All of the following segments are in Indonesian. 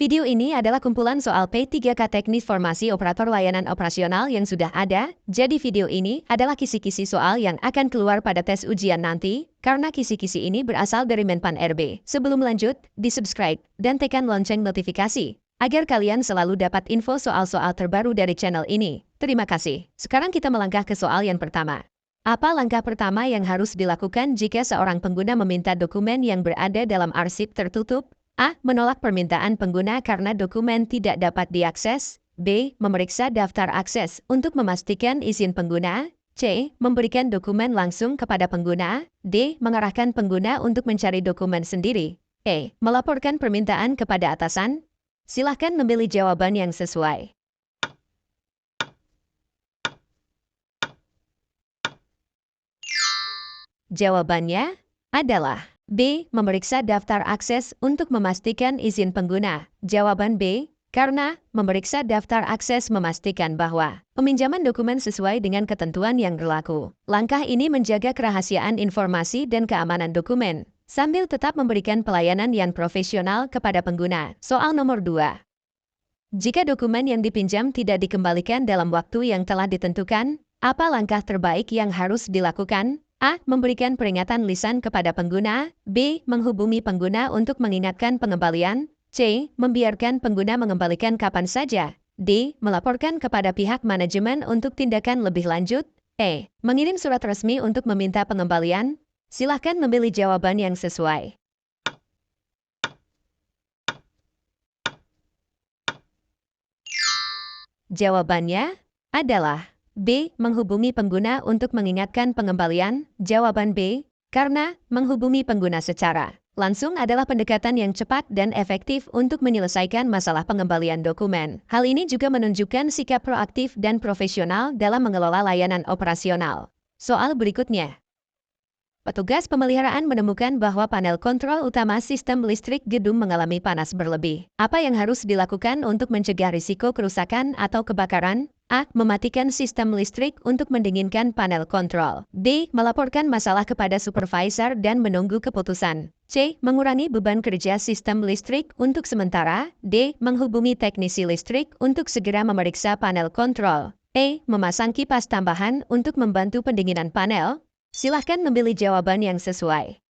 Video ini adalah kumpulan soal P3K Teknis Formasi Operator Layanan Operasional yang sudah ada, jadi video ini adalah kisi-kisi soal yang akan keluar pada tes ujian nanti, karena kisi-kisi ini berasal dari Menpan RB. Sebelum lanjut, di-subscribe dan tekan lonceng notifikasi, agar kalian selalu dapat info soal-soal terbaru dari channel ini. Terima kasih. Sekarang kita melangkah ke soal yang pertama. Apa langkah pertama yang harus dilakukan jika seorang pengguna meminta dokumen yang berada dalam arsip tertutup? A. Menolak permintaan pengguna karena dokumen tidak dapat diakses. B. Memeriksa daftar akses untuk memastikan izin pengguna. C. Memberikan dokumen langsung kepada pengguna. D. Mengarahkan pengguna untuk mencari dokumen sendiri. E. Melaporkan permintaan kepada atasan. Silahkan memilih jawaban yang sesuai. Jawabannya adalah B. Memeriksa daftar akses untuk memastikan izin pengguna. Jawaban B. Karena memeriksa daftar akses memastikan bahwa peminjaman dokumen sesuai dengan ketentuan yang berlaku. Langkah ini menjaga kerahasiaan informasi dan keamanan dokumen, sambil tetap memberikan pelayanan yang profesional kepada pengguna. Soal nomor 2. Jika dokumen yang dipinjam tidak dikembalikan dalam waktu yang telah ditentukan, apa langkah terbaik yang harus dilakukan? A. Memberikan peringatan lisan kepada pengguna. B. Menghubungi pengguna untuk mengingatkan pengembalian. C. Membiarkan pengguna mengembalikan kapan saja. D. Melaporkan kepada pihak manajemen untuk tindakan lebih lanjut. E. Mengirim surat resmi untuk meminta pengembalian. Silahkan memilih jawaban yang sesuai. Jawabannya adalah B. Menghubungi pengguna untuk mengingatkan pengembalian. Jawaban B. Karena menghubungi pengguna secara langsung adalah pendekatan yang cepat dan efektif untuk menyelesaikan masalah pengembalian dokumen. Hal ini juga menunjukkan sikap proaktif dan profesional dalam mengelola layanan operasional. Soal berikutnya. Petugas pemeliharaan menemukan bahwa panel kontrol utama sistem listrik gedung mengalami panas berlebih. Apa yang harus dilakukan untuk mencegah risiko kerusakan atau kebakaran? A. Mematikan sistem listrik untuk mendinginkan panel kontrol. B. Melaporkan masalah kepada supervisor dan menunggu keputusan. C. Mengurangi beban kerja sistem listrik untuk sementara. D. Menghubungi teknisi listrik untuk segera memeriksa panel kontrol. E. Memasang kipas tambahan untuk membantu pendinginan panel. Silahkan memilih jawaban yang sesuai.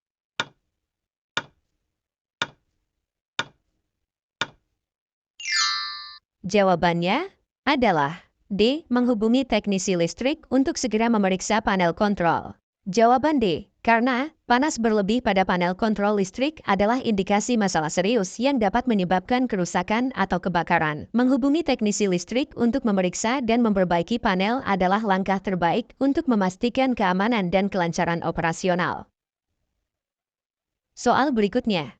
Jawabannya adalah D. Menghubungi teknisi listrik untuk segera memeriksa panel kontrol. Jawaban D. Karena panas berlebih pada panel kontrol listrik adalah indikasi masalah serius yang dapat menyebabkan kerusakan atau kebakaran. Menghubungi teknisi listrik untuk memeriksa dan memperbaiki panel adalah langkah terbaik untuk memastikan keamanan dan kelancaran operasional. Soal berikutnya.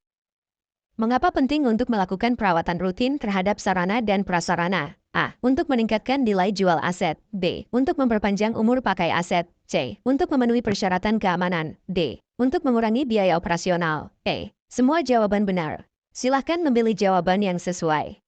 Mengapa penting untuk melakukan perawatan rutin terhadap sarana dan prasarana? A. Untuk meningkatkan nilai jual aset. B. Untuk memperpanjang umur pakai aset. C. Untuk memenuhi persyaratan keamanan. D. Untuk mengurangi biaya operasional. E. Semua jawaban benar. Silahkan memilih jawaban yang sesuai.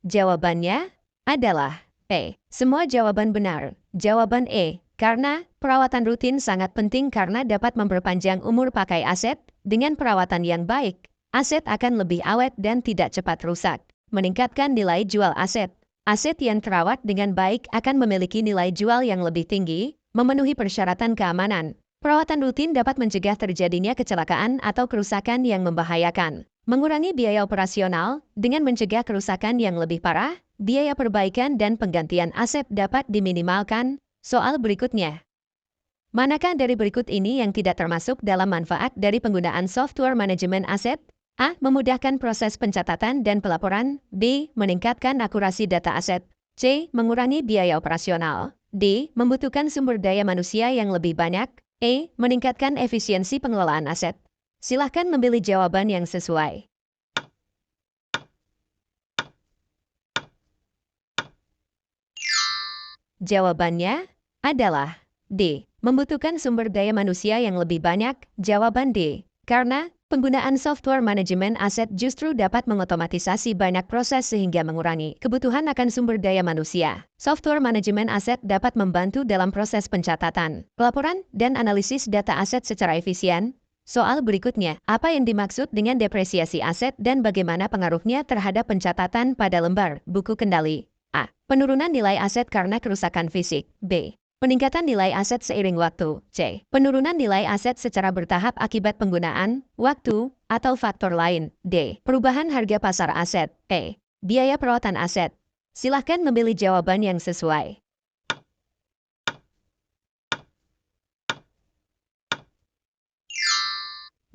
Jawabannya adalah E. Semua jawaban benar. Jawaban E. Karena perawatan rutin sangat penting karena dapat memperpanjang umur pakai aset. Dengan perawatan yang baik, aset akan lebih awet dan tidak cepat rusak. Meningkatkan nilai jual aset. Aset yang terawat dengan baik akan memiliki nilai jual yang lebih tinggi, memenuhi persyaratan keamanan. Perawatan rutin dapat mencegah terjadinya kecelakaan atau kerusakan yang membahayakan. Mengurangi biaya operasional dengan mencegah kerusakan yang lebih parah, biaya perbaikan dan penggantian aset dapat diminimalkan. Soal berikutnya. Manakah dari berikut ini yang tidak termasuk dalam manfaat dari penggunaan software manajemen aset? A. Memudahkan proses pencatatan dan pelaporan. B. Meningkatkan akurasi data aset. C. Mengurangi biaya operasional. D. Membutuhkan sumber daya manusia yang lebih banyak. E. Meningkatkan efisiensi pengelolaan aset. Silahkan memilih jawaban yang sesuai. Jawabannya adalah D. Membutuhkan sumber daya manusia yang lebih banyak. Jawaban D. Karena Penggunaan software manajemen aset justru dapat mengotomatisasi banyak proses sehingga mengurangi kebutuhan akan sumber daya manusia. Software manajemen aset dapat membantu dalam proses pencatatan, pelaporan, dan analisis data aset secara efisien. Soal berikutnya, apa yang dimaksud dengan depresiasi aset dan bagaimana pengaruhnya terhadap pencatatan pada lembar buku kendali? A. Penurunan nilai aset karena kerusakan fisik. B. Peningkatan nilai aset seiring waktu. C. Penurunan nilai aset secara bertahap akibat penggunaan, waktu, atau faktor lain. D. Perubahan harga pasar aset. E. Biaya perawatan aset. Silahkan memilih jawaban yang sesuai.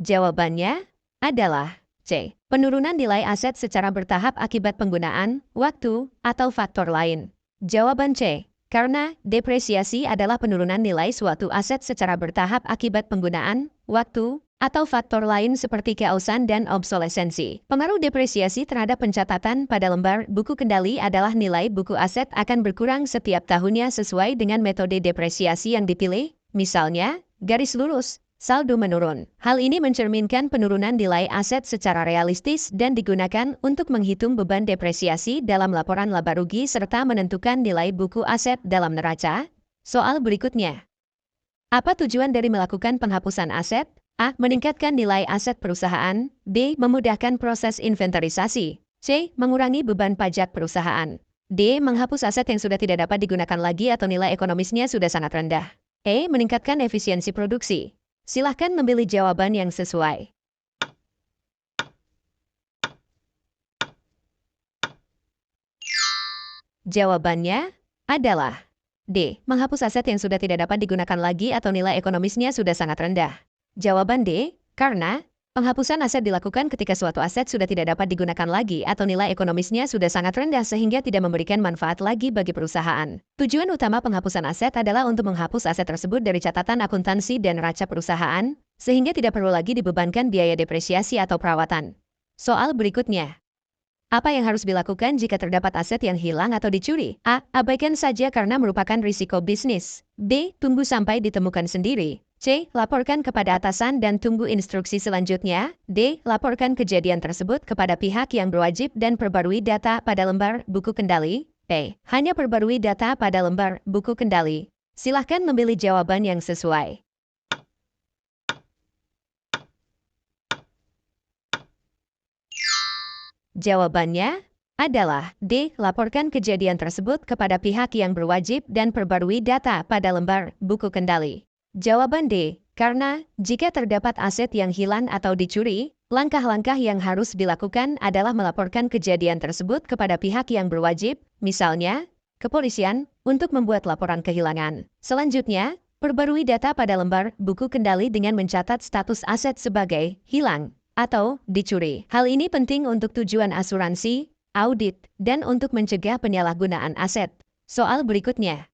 Jawabannya adalah C. Penurunan nilai aset secara bertahap akibat penggunaan, waktu, atau faktor lain. Jawaban C. Karena depresiasi adalah penurunan nilai suatu aset secara bertahap akibat penggunaan, waktu, atau faktor lain seperti keausan dan obsolesensi. Pengaruh depresiasi terhadap pencatatan pada lembar buku kendali adalah nilai buku aset akan berkurang setiap tahunnya sesuai dengan metode depresiasi yang dipilih, misalnya, garis lurus, saldo menurun. Hal ini mencerminkan penurunan nilai aset secara realistis dan digunakan untuk menghitung beban depresiasi dalam laporan laba rugi serta menentukan nilai buku aset dalam neraca. Soal berikutnya. Apa tujuan dari melakukan penghapusan aset? A. Meningkatkan nilai aset perusahaan. B. Memudahkan proses inventarisasi. C. Mengurangi beban pajak perusahaan. D. Menghapus aset yang sudah tidak dapat digunakan lagi atau nilai ekonomisnya sudah sangat rendah. E. Meningkatkan efisiensi produksi. Silahkan memilih jawaban yang sesuai. Jawabannya adalah D. Menghapus aset yang sudah tidak dapat digunakan lagi atau nilai ekonomisnya sudah sangat rendah. Jawaban D. Karena penghapusan aset dilakukan ketika suatu aset sudah tidak dapat digunakan lagi atau nilai ekonomisnya sudah sangat rendah sehingga tidak memberikan manfaat lagi bagi perusahaan. Tujuan utama penghapusan aset adalah untuk menghapus aset tersebut dari catatan akuntansi dan neraca perusahaan, sehingga tidak perlu lagi dibebankan biaya depresiasi atau perawatan. Soal berikutnya. Apa yang harus dilakukan jika terdapat aset yang hilang atau dicuri? A. Abaikan saja karena merupakan risiko bisnis. B. Tunggu sampai ditemukan sendiri. C. Laporkan kepada atasan dan tunggu instruksi selanjutnya. D. Laporkan kejadian tersebut kepada pihak yang berwajib dan perbarui data pada lembar buku kendali. E. Hanya perbarui data pada lembar buku kendali. Silahkan memilih jawaban yang sesuai. Jawabannya adalah D. Laporkan kejadian tersebut kepada pihak yang berwajib dan perbarui data pada lembar buku kendali. Jawaban D. Karena jika terdapat aset yang hilang atau dicuri, langkah-langkah yang harus dilakukan adalah melaporkan kejadian tersebut kepada pihak yang berwajib, misalnya, kepolisian, untuk membuat laporan kehilangan. Selanjutnya, perbarui data pada lembar buku kendali dengan mencatat status aset sebagai hilang atau dicuri. Hal ini penting untuk tujuan asuransi, audit, dan untuk mencegah penyalahgunaan aset. Soal berikutnya.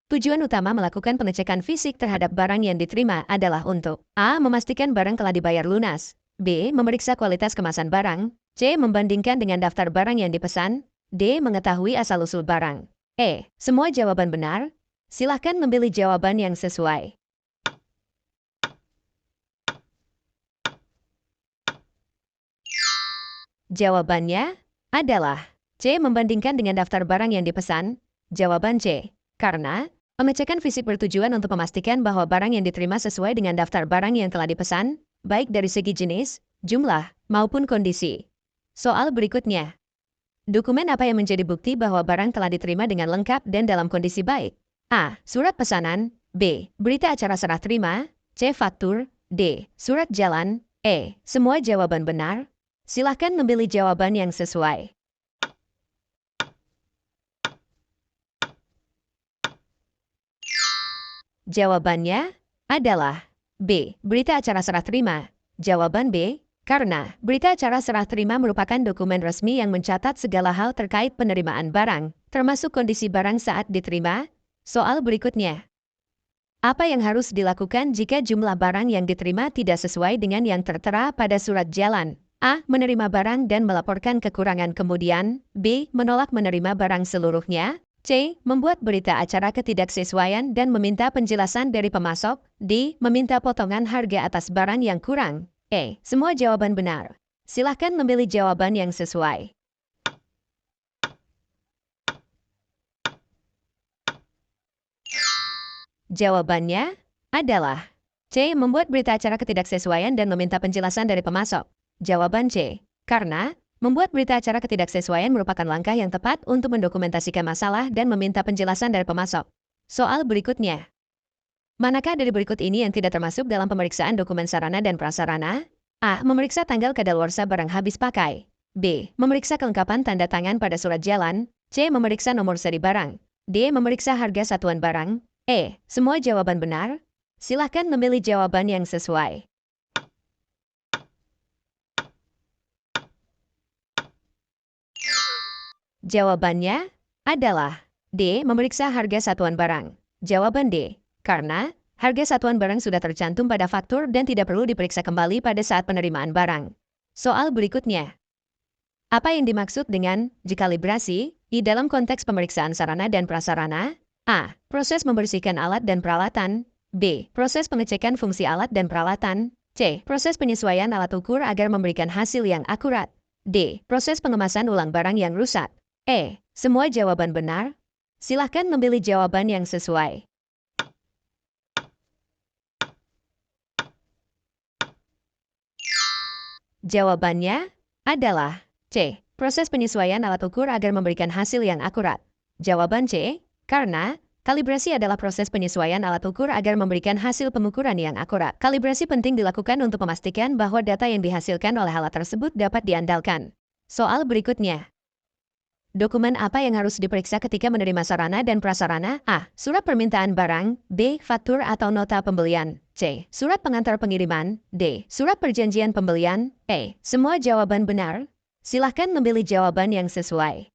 Tujuan utama melakukan pengecekan fisik terhadap barang yang diterima adalah untuk A. Memastikan barang telah dibayar lunas. B. Memeriksa kualitas kemasan barang. C. Membandingkan dengan daftar barang yang dipesan. D. Mengetahui asal-usul barang. E. Semua jawaban benar. Silahkan memilih jawaban yang sesuai. Jawabannya adalah C. Membandingkan dengan daftar barang yang dipesan. Jawaban C. Karena pengecekan fisik bertujuan untuk memastikan bahwa barang yang diterima sesuai dengan daftar barang yang telah dipesan, baik dari segi jenis, jumlah, maupun kondisi. Soal berikutnya. Dokumen apa yang menjadi bukti bahwa barang telah diterima dengan lengkap dan dalam kondisi baik? A. Surat pesanan. B. Berita acara serah terima. C. Faktur. D. Surat jalan. E. Semua jawaban benar. Silahkan memilih jawaban yang sesuai. Jawabannya adalah B. Berita acara serah terima. Jawaban B. Karena berita acara serah terima merupakan dokumen resmi yang mencatat segala hal terkait penerimaan barang, termasuk kondisi barang saat diterima. Soal berikutnya. Apa yang harus dilakukan jika jumlah barang yang diterima tidak sesuai dengan yang tertera pada surat jalan? A. Menerima barang dan melaporkan kekurangan kemudian. B. Menolak menerima barang seluruhnya. C. Membuat berita acara ketidaksesuaian dan meminta penjelasan dari pemasok. D. Meminta potongan harga atas barang yang kurang. E. Semua jawaban benar. Silahkan memilih jawaban yang sesuai. Jawabannya adalah C. Membuat berita acara ketidaksesuaian dan meminta penjelasan dari pemasok. Jawaban C. Karena membuat berita acara ketidaksesuaian merupakan langkah yang tepat untuk mendokumentasikan masalah dan meminta penjelasan dari pemasok. Soal berikutnya. Manakah dari berikut ini yang tidak termasuk dalam pemeriksaan dokumen sarana dan prasarana? A. Memeriksa tanggal kadaluarsa barang habis pakai. B. Memeriksa kelengkapan tanda tangan pada surat jalan. C. Memeriksa nomor seri barang. D. Memeriksa harga satuan barang. E. Semua jawaban benar. Silahkan memilih jawaban yang sesuai. Jawabannya adalah D. Memeriksa harga satuan barang. Jawaban D. Karena harga satuan barang sudah tercantum pada faktur dan tidak perlu diperiksa kembali pada saat penerimaan barang. Soal berikutnya. Apa yang dimaksud dengan dekalibrasi di dalam konteks pemeriksaan sarana dan prasarana? A. Proses membersihkan alat dan peralatan. B. Proses pengecekan fungsi alat dan peralatan. C. Proses penyesuaian alat ukur agar memberikan hasil yang akurat. D. Proses pengemasan ulang barang yang rusak. E. Semua jawaban benar. Silahkan memilih jawaban yang sesuai. Jawabannya adalah C. Proses penyesuaian alat ukur agar memberikan hasil yang akurat. Jawaban C. Karena kalibrasi adalah proses penyesuaian alat ukur agar memberikan hasil pengukuran yang akurat. Kalibrasi penting dilakukan untuk memastikan bahwa data yang dihasilkan oleh alat tersebut dapat diandalkan. Soal berikutnya. Dokumen apa yang harus diperiksa ketika menerima sarana dan prasarana? A. Surat permintaan barang. B. Faktur atau nota pembelian. C. Surat pengantar pengiriman. D. Surat perjanjian pembelian. E. Semua jawaban benar. Silahkan memilih jawaban yang sesuai.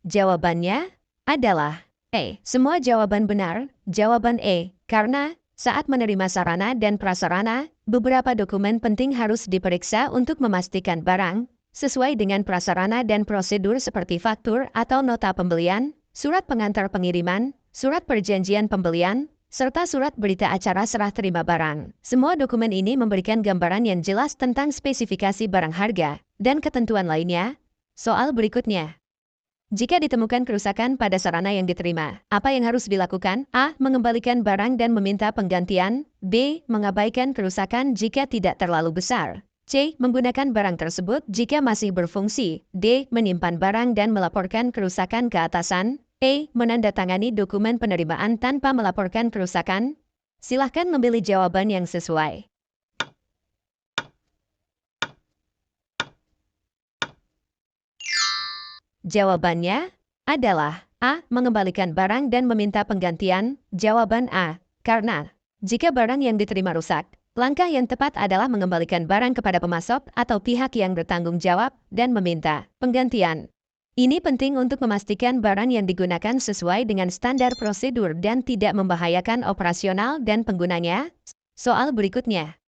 Jawabannya adalah E. Semua jawaban benar. Jawaban E. Karena saat menerima sarana dan prasarana, beberapa dokumen penting harus diperiksa untuk memastikan barang sesuai dengan prasarana dan prosedur seperti faktur atau nota pembelian, surat pengantar pengiriman, surat perjanjian pembelian, serta surat berita acara serah terima barang. Semua dokumen ini memberikan gambaran yang jelas tentang spesifikasi barang harga dan ketentuan lainnya. Soal berikutnya. Jika ditemukan kerusakan pada sarana yang diterima, apa yang harus dilakukan? A. Mengembalikan barang dan meminta penggantian. B. Mengabaikan kerusakan jika tidak terlalu besar. C. Menggunakan barang tersebut jika masih berfungsi. D. Menyimpan barang dan melaporkan kerusakan ke atasan. E. Menandatangani dokumen penerimaan tanpa melaporkan kerusakan. Silahkan memilih jawaban yang sesuai. Jawabannya adalah A. Mengembalikan barang dan meminta penggantian. Jawaban A. Karena jika barang yang diterima rusak, langkah yang tepat adalah mengembalikan barang kepada pemasok atau pihak yang bertanggung jawab dan meminta penggantian. Ini penting untuk memastikan barang yang digunakan sesuai dengan standar prosedur dan tidak membahayakan operasional dan penggunanya. Soal berikutnya.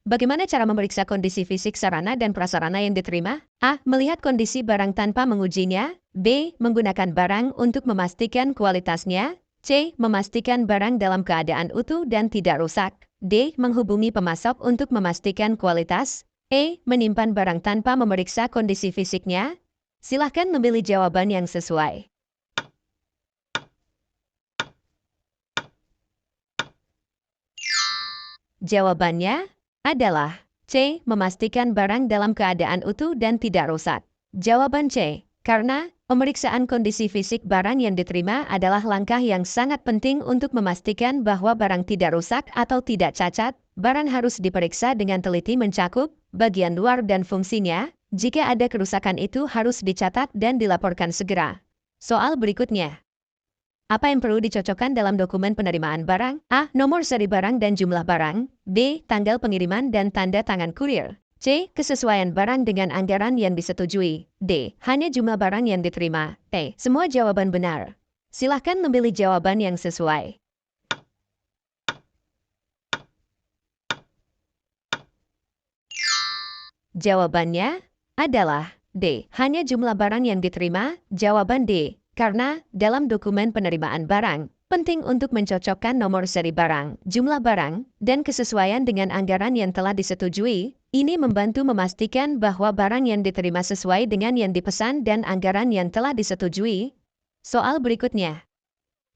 Bagaimana cara memeriksa kondisi fisik sarana dan prasarana yang diterima? A. Melihat kondisi barang tanpa mengujinya. B. Menggunakan barang untuk memastikan kualitasnya. C. Memastikan barang dalam keadaan utuh dan tidak rusak. D. Menghubungi pemasok untuk memastikan kualitas. E. Menyimpan barang tanpa memeriksa kondisi fisiknya. Silahkan memilih jawaban yang sesuai. Jawabannya adalah C. Memastikan barang dalam keadaan utuh dan tidak rusak. Jawaban C. Karena pemeriksaan kondisi fisik barang yang diterima adalah langkah yang sangat penting untuk memastikan bahwa barang tidak rusak atau tidak cacat. Barang harus diperiksa dengan teliti mencakup bagian luar dan fungsinya. Jika ada kerusakan itu harus dicatat dan dilaporkan segera. Soal berikutnya. Apa yang perlu dicocokkan dalam dokumen penerimaan barang? A. Nomor seri barang dan jumlah barang. B. Tanggal pengiriman dan tanda tangan kurir. C. Kesesuaian barang dengan anggaran yang disetujui. D. Hanya jumlah barang yang diterima. E. Semua jawaban benar. Silahkan memilih jawaban yang sesuai. Jawabannya adalah D. Hanya jumlah barang yang diterima. Jawaban D. Karena dalam dokumen penerimaan barang, Penting untuk mencocokkan nomor seri barang, jumlah barang, dan kesesuaian dengan anggaran yang telah disetujui. Ini membantu memastikan bahwa barang yang diterima sesuai dengan yang dipesan dan anggaran yang telah disetujui. Soal berikutnya.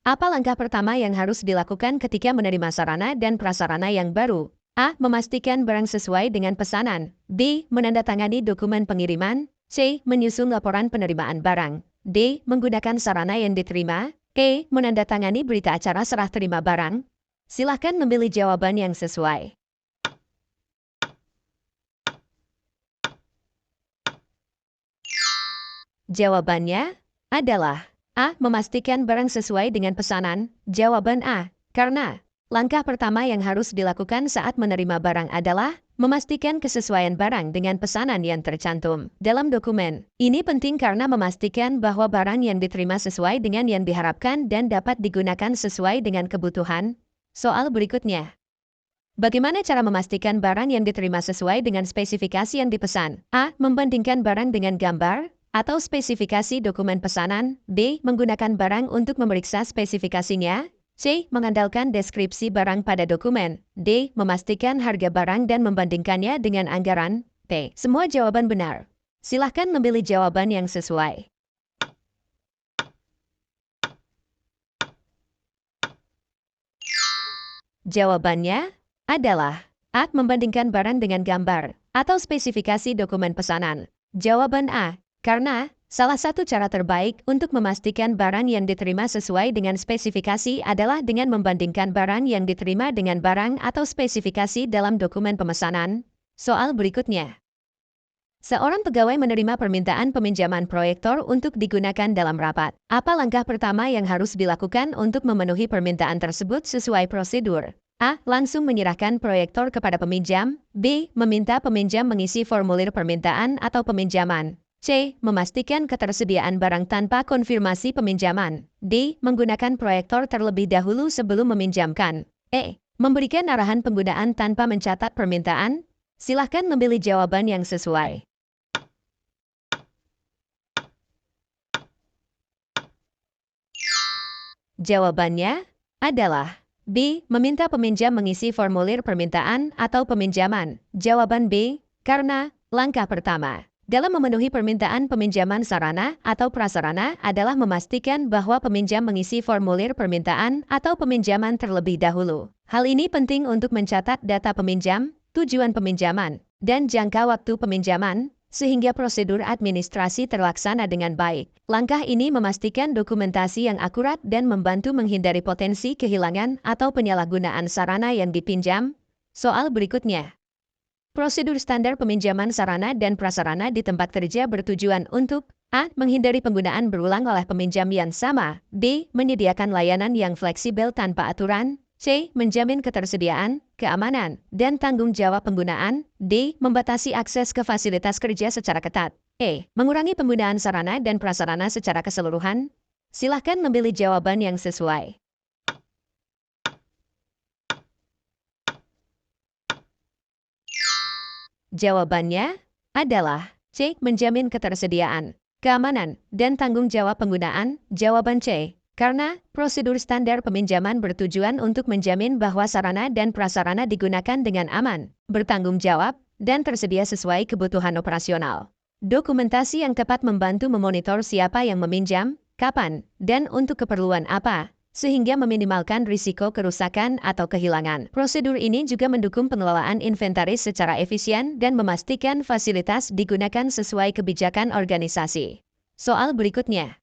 Apa langkah pertama yang harus dilakukan ketika menerima sarana dan prasarana yang baru? A. Memastikan barang sesuai dengan pesanan. B. Menandatangani dokumen pengiriman. C. Menyusun laporan penerimaan barang. D. Menggunakan sarana yang diterima. E. Menandatangani berita acara serah terima barang. Silahkan memilih jawaban yang sesuai. Jawabannya adalah A. Memastikan barang sesuai dengan pesanan. Jawaban A. Karena langkah pertama yang harus dilakukan saat menerima barang adalah memastikan kesesuaian barang dengan pesanan yang tercantum dalam dokumen. Ini penting karena memastikan bahwa barang yang diterima sesuai dengan yang diharapkan dan dapat digunakan sesuai dengan kebutuhan. Soal berikutnya. Bagaimana cara memastikan barang yang diterima sesuai dengan spesifikasi yang dipesan? A. Membandingkan barang dengan gambar atau spesifikasi dokumen pesanan. B. Menggunakan barang untuk memeriksa spesifikasinya. C. Mengandalkan deskripsi barang pada dokumen. D. Memastikan harga barang dan membandingkannya dengan anggaran. P. Semua jawaban benar. Silahkan memilih jawaban yang sesuai. Jawabannya adalah A. Membandingkan barang dengan gambar atau spesifikasi dokumen pesanan. Jawaban A. Karena salah satu cara terbaik untuk memastikan barang yang diterima sesuai dengan spesifikasi adalah dengan membandingkan barang yang diterima dengan barang atau spesifikasi dalam dokumen pemesanan. Soal berikutnya. Seorang pegawai menerima permintaan peminjaman proyektor untuk digunakan dalam rapat. Apa langkah pertama yang harus dilakukan untuk memenuhi permintaan tersebut sesuai prosedur? A. Langsung menyerahkan proyektor kepada peminjam. B. Meminta peminjam mengisi formulir permintaan atau peminjaman. C. Memastikan ketersediaan barang tanpa konfirmasi peminjaman. D. Menggunakan proyektor terlebih dahulu sebelum meminjamkan. E. Memberikan arahan penggunaan tanpa mencatat permintaan. Silahkan memilih jawaban yang sesuai. Jawabannya adalah B. Meminta peminjam mengisi formulir permintaan atau peminjaman. Jawaban B. Karena langkah pertama dalam memenuhi permintaan peminjaman sarana atau prasarana adalah memastikan bahwa peminjam mengisi formulir permintaan atau peminjaman terlebih dahulu. Hal ini penting untuk mencatat data peminjam, tujuan peminjaman, dan jangka waktu peminjaman, sehingga prosedur administrasi terlaksana dengan baik. Langkah ini memastikan dokumentasi yang akurat dan membantu menghindari potensi kehilangan atau penyalahgunaan sarana yang dipinjam. Soal berikutnya. Prosedur standar peminjaman sarana dan prasarana di tempat kerja bertujuan untuk A. Menghindari penggunaan berulang oleh peminjam yang sama. B. Menyediakan layanan yang fleksibel tanpa aturan. C. Menjamin ketersediaan, keamanan, dan tanggung jawab penggunaan. D. Membatasi akses ke fasilitas kerja secara ketat. E. Mengurangi penggunaan sarana dan prasarana secara keseluruhan. Silahkan memilih jawaban yang sesuai. Jawabannya adalah C. Menjamin ketersediaan, keamanan, dan tanggung jawab penggunaan. Jawaban C. Karena prosedur standar peminjaman bertujuan untuk menjamin bahwa sarana dan prasarana digunakan dengan aman, bertanggung jawab, dan tersedia sesuai kebutuhan operasional. Dokumentasi yang tepat membantu memonitor siapa yang meminjam, kapan, dan untuk keperluan apa, sehingga meminimalkan risiko kerusakan atau kehilangan. Prosedur ini juga mendukung pengelolaan inventaris secara efisien dan memastikan fasilitas digunakan sesuai kebijakan organisasi. Soal berikutnya.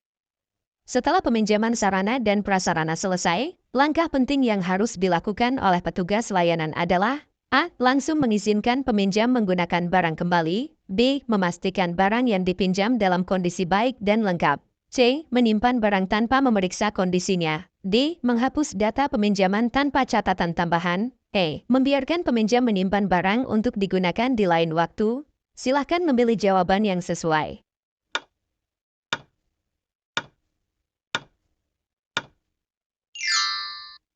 Setelah peminjaman sarana dan prasarana selesai, langkah penting yang harus dilakukan oleh petugas layanan adalah A. Langsung mengizinkan peminjam menggunakan barang kembali. B. Memastikan barang yang dipinjam dalam kondisi baik dan lengkap. C. Menyimpan barang tanpa memeriksa kondisinya. D. Menghapus data peminjaman tanpa catatan tambahan. E. Membiarkan peminjam menyimpan barang untuk digunakan di lain waktu. Silahkan memilih jawaban yang sesuai.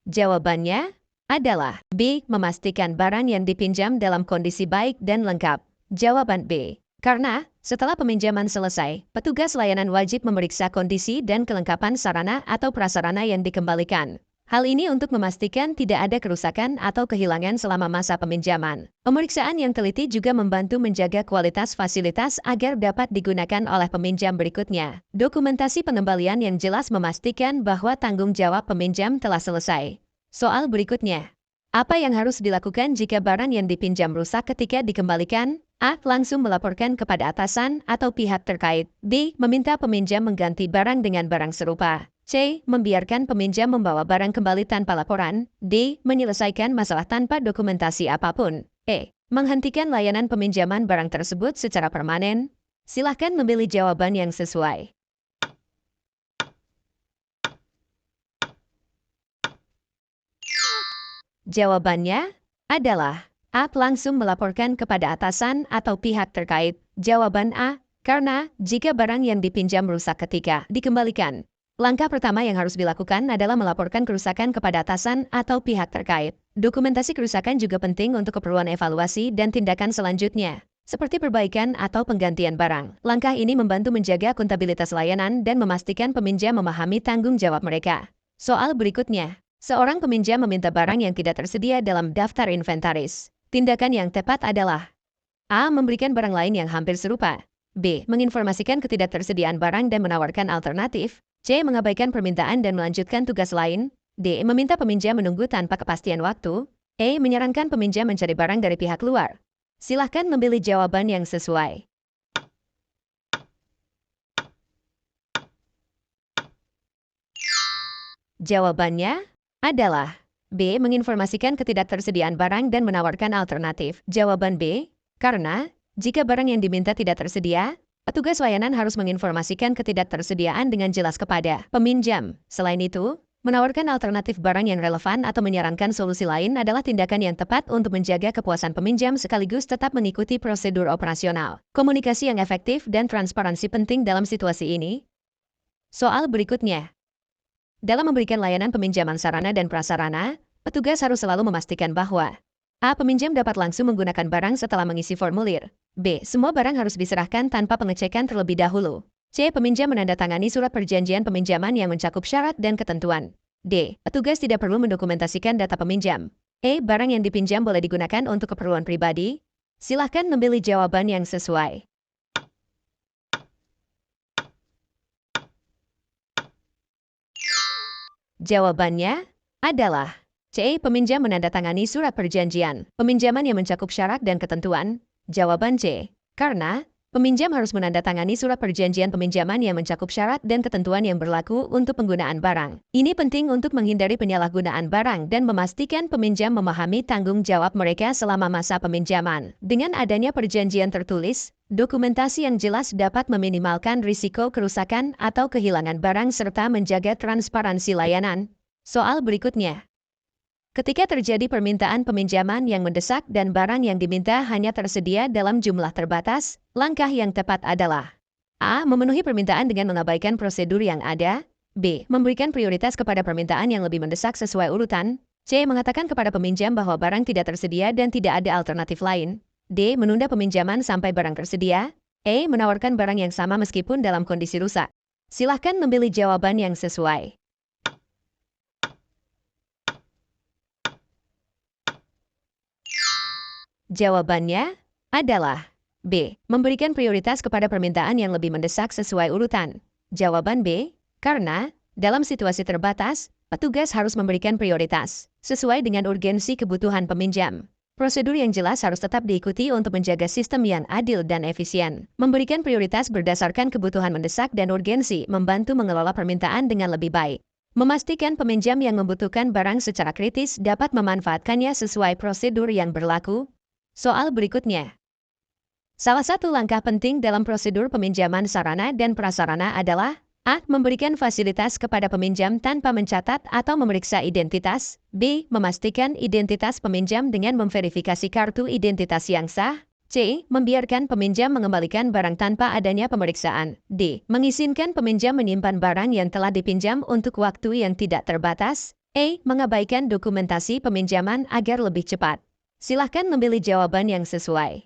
Jawabannya adalah B. Memastikan barang yang dipinjam dalam kondisi baik dan lengkap. Jawaban B. Karena Setelah peminjaman selesai, petugas layanan wajib memeriksa kondisi dan kelengkapan sarana atau prasarana yang dikembalikan. Hal ini untuk memastikan tidak ada kerusakan atau kehilangan selama masa peminjaman. Pemeriksaan yang teliti juga membantu menjaga kualitas fasilitas agar dapat digunakan oleh peminjam berikutnya. Dokumentasi pengembalian yang jelas memastikan bahwa tanggung jawab peminjam telah selesai. Soal berikutnya. Apa yang harus dilakukan jika barang yang dipinjam rusak ketika dikembalikan? A. Langsung melaporkan kepada atasan atau pihak terkait. B. Meminta peminjam mengganti barang dengan barang serupa. C. Membiarkan peminjam membawa barang kembali tanpa laporan. D. Menyelesaikan masalah tanpa dokumentasi apapun. E. Menghentikan layanan peminjaman barang tersebut secara permanen. Silahkan memilih jawaban yang sesuai. Jawabannya adalah A. Langsung melaporkan kepada atasan atau pihak terkait. Jawaban A. Karena jika barang yang dipinjam rusak ketika dikembalikan. Langkah pertama yang harus dilakukan adalah melaporkan kerusakan kepada atasan atau pihak terkait. Dokumentasi kerusakan juga penting untuk keperluan evaluasi dan tindakan selanjutnya, seperti perbaikan atau penggantian barang. Langkah ini membantu menjaga akuntabilitas layanan dan memastikan peminjam memahami tanggung jawab mereka. Soal berikutnya. Seorang peminjam meminta barang yang tidak tersedia dalam daftar inventaris. Tindakan yang tepat adalah A. Memberikan barang lain yang hampir serupa. B. Menginformasikan ketidaktersediaan barang dan menawarkan alternatif. C. Mengabaikan permintaan dan melanjutkan tugas lain. D. Meminta peminjam menunggu tanpa kepastian waktu. E. Menyarankan peminjam mencari barang dari pihak luar. Silahkan memilih jawaban yang sesuai. Jawabannya adalah B. Menginformasikan ketidaktersediaan barang dan menawarkan alternatif. Jawaban B. Karena jika barang yang diminta tidak tersedia, petugas layanan harus menginformasikan ketidaktersediaan dengan jelas kepada peminjam. Selain itu, menawarkan alternatif barang yang relevan atau menyarankan solusi lain adalah tindakan yang tepat untuk menjaga kepuasan peminjam sekaligus tetap mengikuti prosedur operasional. Komunikasi yang efektif dan transparansi penting dalam situasi ini. Soal berikutnya. Dalam memberikan layanan peminjaman sarana dan prasarana, petugas harus selalu memastikan bahwa A. Peminjam dapat langsung menggunakan barang setelah mengisi formulir. B. Semua barang harus diserahkan tanpa pengecekan terlebih dahulu. C. Peminjam menandatangani surat perjanjian peminjaman yang mencakup syarat dan ketentuan. D. Petugas tidak perlu mendokumentasikan data peminjam. E. Barang yang dipinjam boleh digunakan untuk keperluan pribadi. Silahkan memilih jawaban yang sesuai. Jawabannya adalah C. Peminjam menandatangani surat perjanjian peminjaman yang mencakup syarat dan ketentuan. Jawaban C. Karena peminjam harus menandatangani surat perjanjian peminjaman yang mencakup syarat dan ketentuan yang berlaku untuk penggunaan barang. Ini penting untuk menghindari penyalahgunaan barang dan memastikan peminjam memahami tanggung jawab mereka selama masa peminjaman. Dengan adanya perjanjian tertulis, dokumentasi yang jelas dapat meminimalkan risiko kerusakan atau kehilangan barang serta menjaga transparansi layanan. Soal berikutnya. Ketika terjadi permintaan peminjaman yang mendesak dan barang yang diminta hanya tersedia dalam jumlah terbatas, langkah yang tepat adalah A. Memenuhi permintaan dengan mengabaikan prosedur yang ada. B. Memberikan prioritas kepada permintaan yang lebih mendesak sesuai urutan. C. Mengatakan kepada peminjam bahwa barang tidak tersedia dan tidak ada alternatif lain. D. Menunda peminjaman sampai barang tersedia. E. Menawarkan barang yang sama meskipun dalam kondisi rusak. Silahkan memilih jawaban yang sesuai. Jawabannya adalah B. Memberikan prioritas kepada permintaan yang lebih mendesak sesuai urutan. Jawaban B. Karena dalam situasi terbatas, petugas harus memberikan prioritas sesuai dengan urgensi kebutuhan peminjam. Prosedur yang jelas harus tetap diikuti untuk menjaga sistem yang adil dan efisien. Memberikan prioritas berdasarkan kebutuhan mendesak dan urgensi membantu mengelola permintaan dengan lebih baik. Memastikan peminjam yang membutuhkan barang secara kritis dapat memanfaatkannya sesuai prosedur yang berlaku. Soal berikutnya. Salah satu langkah penting dalam prosedur peminjaman sarana dan prasarana adalah A. Memberikan fasilitas kepada peminjam tanpa mencatat atau memeriksa identitas. B. Memastikan identitas peminjam dengan memverifikasi kartu identitas yang sah. C. Membiarkan peminjam mengembalikan barang tanpa adanya pemeriksaan. D. Mengizinkan peminjam menyimpan barang yang telah dipinjam untuk waktu yang tidak terbatas. E. Mengabaikan dokumentasi peminjaman agar lebih cepat. Silahkan memilih jawaban yang sesuai.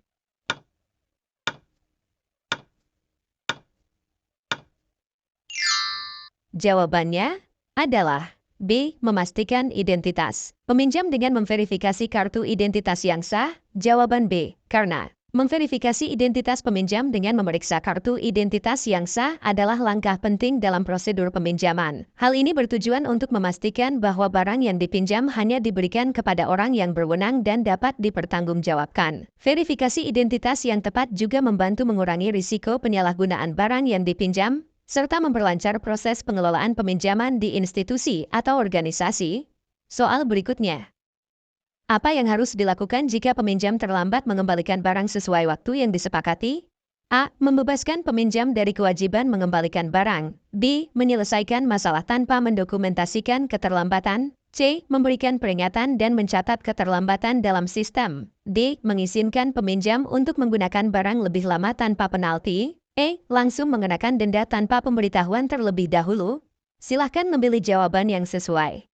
Jawabannya adalah B. Memastikan identitas. Peminjam dengan memverifikasi kartu identitas yang sah. Jawaban B. Karena memverifikasi identitas peminjam dengan memeriksa kartu identitas yang sah adalah langkah penting dalam prosedur peminjaman. Hal ini bertujuan untuk memastikan bahwa barang yang dipinjam hanya diberikan kepada orang yang berwenang dan dapat dipertanggungjawabkan. Verifikasi identitas yang tepat juga membantu mengurangi risiko penyalahgunaan barang yang dipinjam, serta memperlancar proses pengelolaan peminjaman di institusi atau organisasi. Soal berikutnya. Apa yang harus dilakukan jika peminjam terlambat mengembalikan barang sesuai waktu yang disepakati? A. Membebaskan peminjam dari kewajiban mengembalikan barang. B. Menyelesaikan masalah tanpa mendokumentasikan keterlambatan. C. Memberikan peringatan dan mencatat keterlambatan dalam sistem. D. Mengizinkan peminjam untuk menggunakan barang lebih lama tanpa penalti. E. Langsung mengenakan denda tanpa pemberitahuan terlebih dahulu. Silahkan memilih jawaban yang sesuai.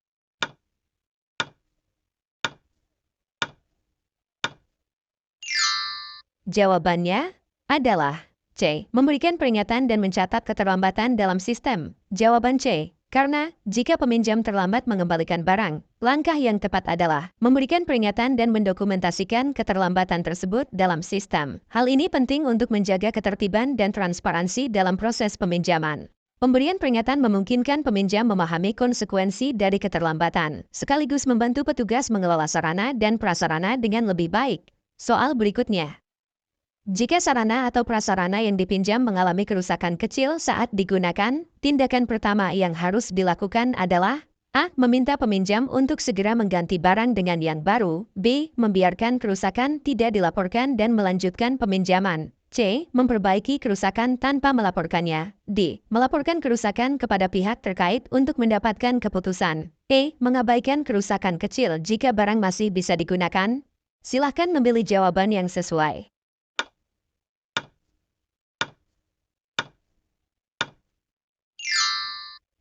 Jawabannya adalah C. Memberikan peringatan dan mencatat keterlambatan dalam sistem. Jawaban C. Karena jika peminjam terlambat mengembalikan barang, langkah yang tepat adalah memberikan peringatan dan mendokumentasikan keterlambatan tersebut dalam sistem. Hal ini penting untuk menjaga ketertiban dan transparansi dalam proses peminjaman. Pemberian peringatan memungkinkan peminjam memahami konsekuensi dari keterlambatan, sekaligus membantu petugas mengelola sarana dan prasarana dengan lebih baik. Soal berikutnya. Jika sarana atau prasarana yang dipinjam mengalami kerusakan kecil saat digunakan, tindakan pertama yang harus dilakukan adalah A. Meminta peminjam untuk segera mengganti barang dengan yang baru. B. Membiarkan kerusakan tidak dilaporkan dan melanjutkan peminjaman. C. Memperbaiki kerusakan tanpa melaporkannya. D. Melaporkan kerusakan kepada pihak terkait untuk mendapatkan keputusan. E. Mengabaikan kerusakan kecil jika barang masih bisa digunakan. Silahkan memilih jawaban yang sesuai.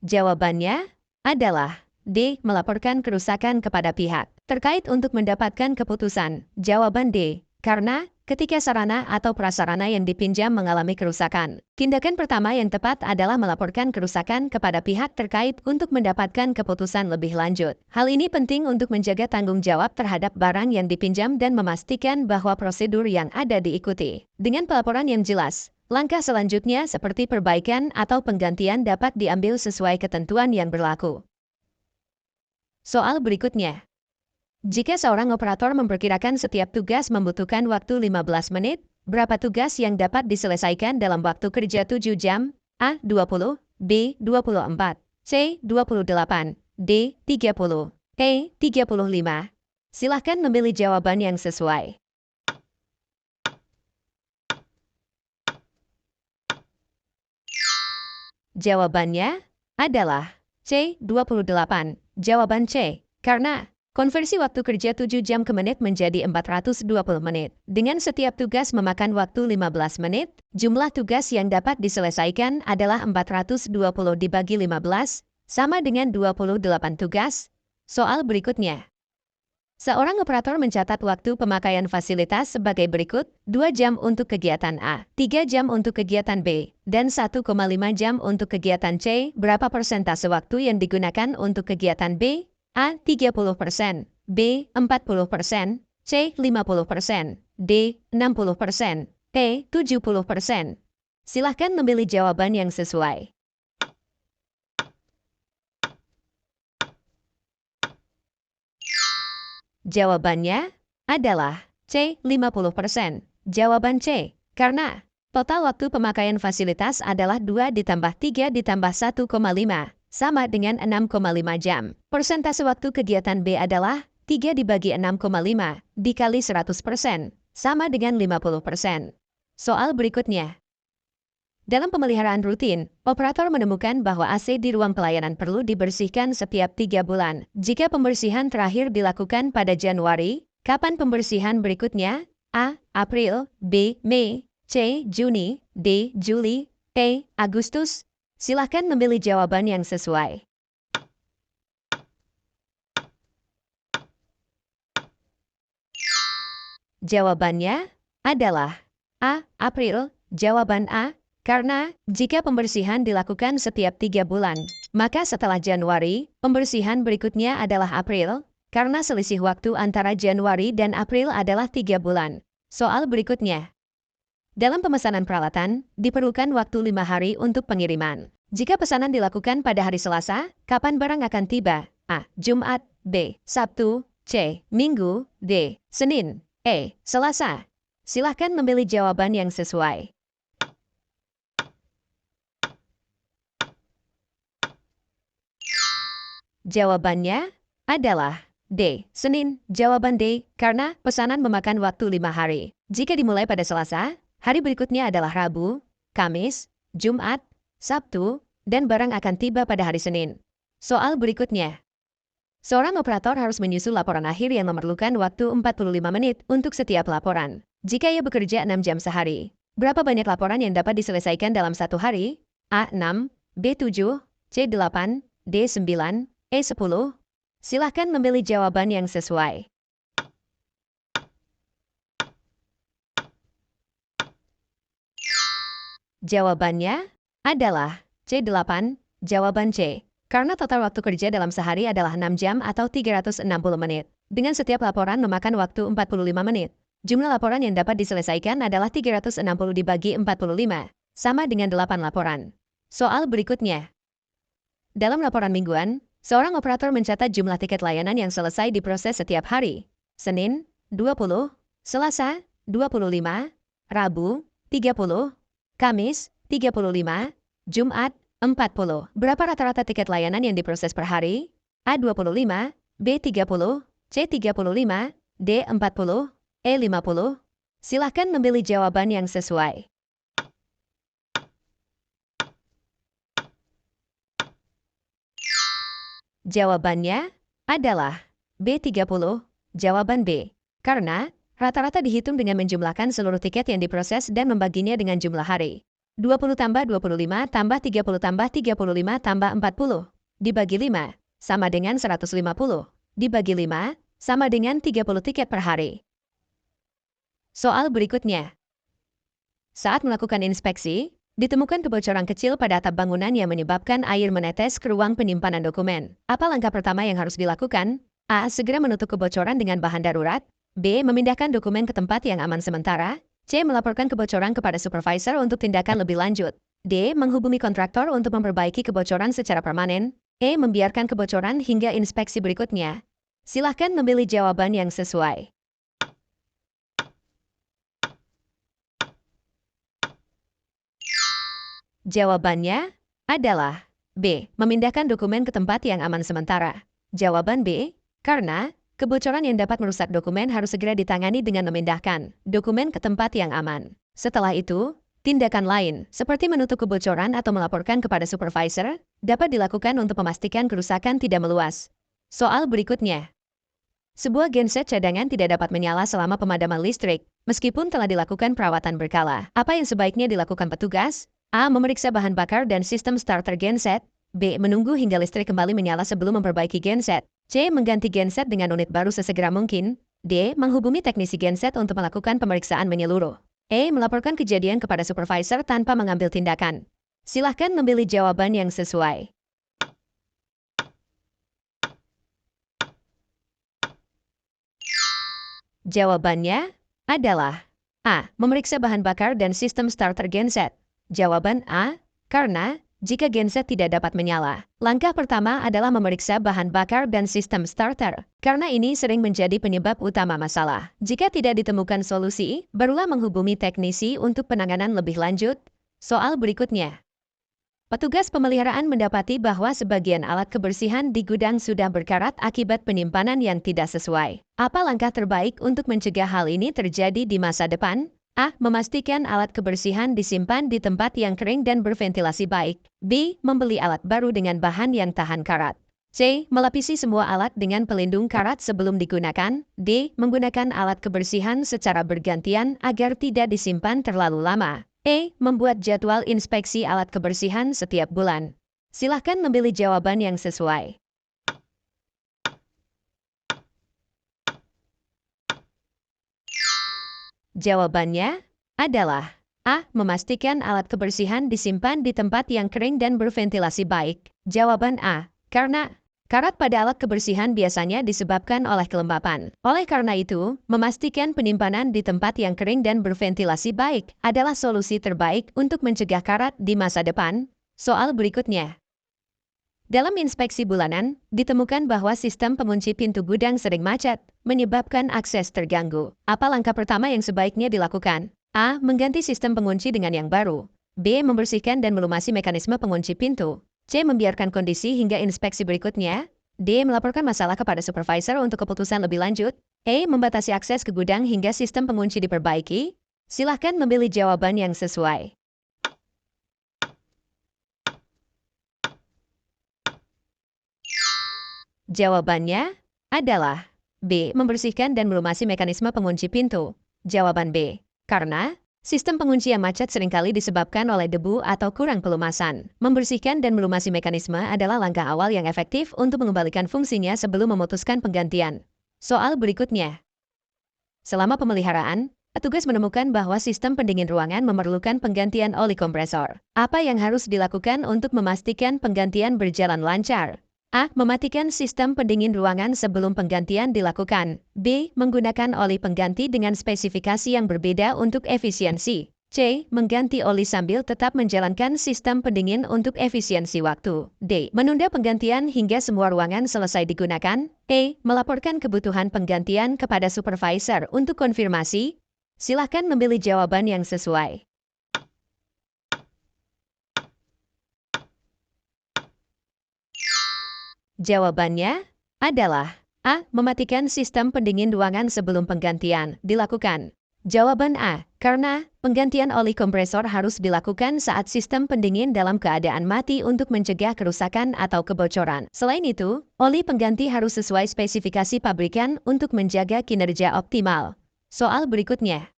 Jawabannya adalah D. Melaporkan kerusakan kepada pihak terkait untuk mendapatkan keputusan. Jawaban D. Karena ketika sarana atau prasarana yang dipinjam mengalami kerusakan, tindakan pertama yang tepat adalah melaporkan kerusakan kepada pihak terkait untuk mendapatkan keputusan lebih lanjut. Hal ini penting untuk menjaga tanggung jawab terhadap barang yang dipinjam dan memastikan bahwa prosedur yang ada diikuti. Dengan pelaporan yang jelas, langkah selanjutnya seperti perbaikan atau penggantian dapat diambil sesuai ketentuan yang berlaku. Soal berikutnya. Jika seorang operator memperkirakan setiap tugas membutuhkan waktu 15 menit, berapa tugas yang dapat diselesaikan dalam waktu kerja 7 jam? A. 20, B. 24, C. 28, D. 30, E. 35. Silahkan memilih jawaban yang sesuai. Jawabannya adalah C. 28. Jawaban C. Karena konversi waktu kerja 7 jam ke menit menjadi 420 menit. Dengan setiap tugas memakan waktu 15 menit, jumlah tugas yang dapat diselesaikan adalah 420 dibagi 15, sama dengan 28 tugas. Soal berikutnya. Seorang operator mencatat waktu pemakaian fasilitas sebagai berikut, 2 jam untuk kegiatan A, 3 jam untuk kegiatan B, dan 1,5 jam untuk kegiatan C. Berapa persentase waktu yang digunakan untuk kegiatan B? A. 30%, B. 40%, C. 50%, D. 60%, E. 70%. Silahkan memilih jawaban yang sesuai. Jawabannya adalah C. 50%. Jawaban C. Karena total waktu pemakaian fasilitas adalah 2 ditambah 3 ditambah 1,5, sama dengan 6,5 jam. Persentase waktu kegiatan B adalah 3 dibagi 6,5 dikali 100%, sama dengan 50%. Soal berikutnya. Dalam pemeliharaan rutin, operator menemukan bahwa AC di ruang pelayanan perlu dibersihkan setiap 3 bulan. Jika pembersihan terakhir dilakukan pada Januari, kapan pembersihan berikutnya? A. April, B. Mei, C. Juni, D. Juli, E. Agustus. Silahkan memilih jawaban yang sesuai. Jawabannya adalah A. April. Jawaban A. Karena jika pembersihan dilakukan setiap 3 bulan, Maka setelah Januari, pembersihan berikutnya adalah April, karena selisih waktu antara Januari dan April adalah 3 bulan. Soal berikutnya. Dalam pemesanan peralatan, diperlukan waktu 5 hari untuk pengiriman. Jika pesanan dilakukan pada hari Selasa, kapan barang akan tiba? A. Jumat. B. Sabtu. C. Minggu. D. Senin. E. Selasa. Silahkan memilih jawaban yang sesuai. Jawabannya adalah D. Senin. Jawaban D, karena pesanan memakan waktu 5 hari. Jika dimulai pada Selasa, hari berikutnya adalah Rabu, Kamis, Jumat, Sabtu, dan barang akan tiba pada hari Senin. Soal berikutnya. Seorang operator harus menyusun laporan akhir yang memerlukan waktu 45 menit untuk setiap laporan. Jika ia bekerja 6 jam sehari, berapa banyak laporan yang dapat diselesaikan dalam satu hari? A. 6, B. 7, C. 8, D. 9, E. 10. Silahkan memilih jawaban yang sesuai. Jawabannya adalah C8, jawaban C. Karena total waktu kerja dalam sehari adalah 6 jam atau 360 menit. Dengan setiap laporan memakan waktu 45 menit. Jumlah laporan yang dapat diselesaikan adalah 360 dibagi 45, sama dengan 8 laporan. Soal berikutnya. Dalam laporan mingguan, seorang operator mencatat jumlah tiket layanan yang selesai diproses setiap hari. Senin, 20, Selasa, 25, Rabu, 30, Kamis, 35, Jumat, 40. Berapa rata-rata tiket layanan yang diproses per hari? A. 25, B. 30, C. 35, D. 40, E. 50. Silahkan memilih jawaban yang sesuai. Jawabannya adalah B. 30, jawaban B. Karena rata-rata dihitung dengan menjumlahkan seluruh tiket yang diproses dan membaginya dengan jumlah hari. 20 tambah 25 tambah 30 tambah 35 tambah 40 dibagi 5 sama dengan 150. Dibagi 5 sama dengan 30 tiket per hari. Soal berikutnya. Saat melakukan inspeksi, ditemukan kebocoran kecil pada atap bangunan yang menyebabkan air menetes ke ruang penyimpanan dokumen. Apa langkah pertama yang harus dilakukan? A. Segera menutup kebocoran dengan bahan darurat. B. Memindahkan dokumen ke tempat yang aman sementara. C. Melaporkan kebocoran kepada supervisor untuk tindakan lebih lanjut. D. Menghubungi kontraktor untuk memperbaiki kebocoran secara permanen. E. Membiarkan kebocoran hingga inspeksi berikutnya. Silahkan memilih jawaban yang sesuai. Jawabannya adalah B. Memindahkan dokumen ke tempat yang aman sementara. Jawaban B. Karena kebocoran yang dapat merusak dokumen harus segera ditangani dengan memindahkan dokumen ke tempat yang aman. Setelah itu, tindakan lain, seperti menutup kebocoran atau melaporkan kepada supervisor, dapat dilakukan untuk memastikan kerusakan tidak meluas. Soal berikutnya. Sebuah genset cadangan tidak dapat menyala selama pemadaman listrik, meskipun telah dilakukan perawatan berkala. Apa yang sebaiknya dilakukan petugas? A. Memeriksa bahan bakar dan sistem starter genset. B. Menunggu hingga listrik kembali menyala sebelum memperbaiki genset. C. Mengganti genset dengan unit baru sesegera mungkin. D. Menghubungi teknisi genset untuk melakukan pemeriksaan menyeluruh. E. Melaporkan kejadian kepada supervisor tanpa mengambil tindakan. Silahkan memilih jawaban yang sesuai. Jawabannya adalah A. Memeriksa bahan bakar dan sistem starter genset. Jawaban A. Karena jika genset tidak dapat menyala, langkah pertama adalah memeriksa bahan bakar dan sistem starter, karena ini sering menjadi penyebab utama masalah. Jika tidak ditemukan solusi, barulah menghubungi teknisi untuk penanganan lebih lanjut. Soal berikutnya. Petugas pemeliharaan mendapati bahwa sebagian alat kebersihan di gudang sudah berkarat akibat penyimpanan yang tidak sesuai. Apa langkah terbaik untuk mencegah hal ini terjadi di masa depan? A. Memastikan alat kebersihan disimpan di tempat yang kering dan berventilasi baik. B. Membeli alat baru dengan bahan yang tahan karat. C. Melapisi semua alat dengan pelindung karat sebelum digunakan. D. Menggunakan alat kebersihan secara bergantian agar tidak disimpan terlalu lama. E. Membuat jadwal inspeksi alat kebersihan setiap bulan. Silahkan memilih jawaban yang sesuai. Jawabannya adalah A. Memastikan alat kebersihan disimpan di tempat yang kering dan berventilasi baik. Jawaban A. Karena karat pada alat kebersihan biasanya disebabkan oleh kelembapan. Oleh karena itu, memastikan penyimpanan di tempat yang kering dan berventilasi baik adalah solusi terbaik untuk mencegah karat di masa depan. Soal berikutnya. Dalam inspeksi bulanan, ditemukan bahwa sistem pengunci pintu gudang sering macet, menyebabkan akses terganggu. Apa langkah pertama yang sebaiknya dilakukan? A. Mengganti sistem pengunci dengan yang baru. B. Membersihkan dan melumasi mekanisme pengunci pintu. C. Membiarkan kondisi hingga inspeksi berikutnya. D. Melaporkan masalah kepada supervisor untuk keputusan lebih lanjut. E. Membatasi akses ke gudang hingga sistem pengunci diperbaiki. Silahkan memilih jawaban yang sesuai. Jawabannya adalah B. Membersihkan dan melumasi mekanisme pengunci pintu. Jawaban B. Karena sistem pengunci yang macet seringkali disebabkan oleh debu atau kurang pelumasan. Membersihkan dan melumasi mekanisme adalah langkah awal yang efektif untuk mengembalikan fungsinya sebelum memutuskan penggantian. Soal berikutnya. Selama pemeliharaan, petugas menemukan bahwa sistem pendingin ruangan memerlukan penggantian oli kompresor. Apa yang harus dilakukan untuk memastikan penggantian berjalan lancar? A. Mematikan sistem pendingin ruangan sebelum penggantian dilakukan. B. Menggunakan oli pengganti dengan spesifikasi yang berbeda untuk efisiensi. C. Mengganti oli sambil tetap menjalankan sistem pendingin untuk efisiensi waktu. D. Menunda penggantian hingga semua ruangan selesai digunakan. E. Melaporkan kebutuhan penggantian kepada supervisor untuk konfirmasi. Silahkan memilih jawaban yang sesuai. Jawabannya adalah A. Mematikan sistem pendingin ruangan sebelum penggantian dilakukan. Jawaban A. Karena penggantian oli kompresor harus dilakukan saat sistem pendingin dalam keadaan mati untuk mencegah kerusakan atau kebocoran. Selain itu, oli pengganti harus sesuai spesifikasi pabrikan untuk menjaga kinerja optimal. Soal berikutnya.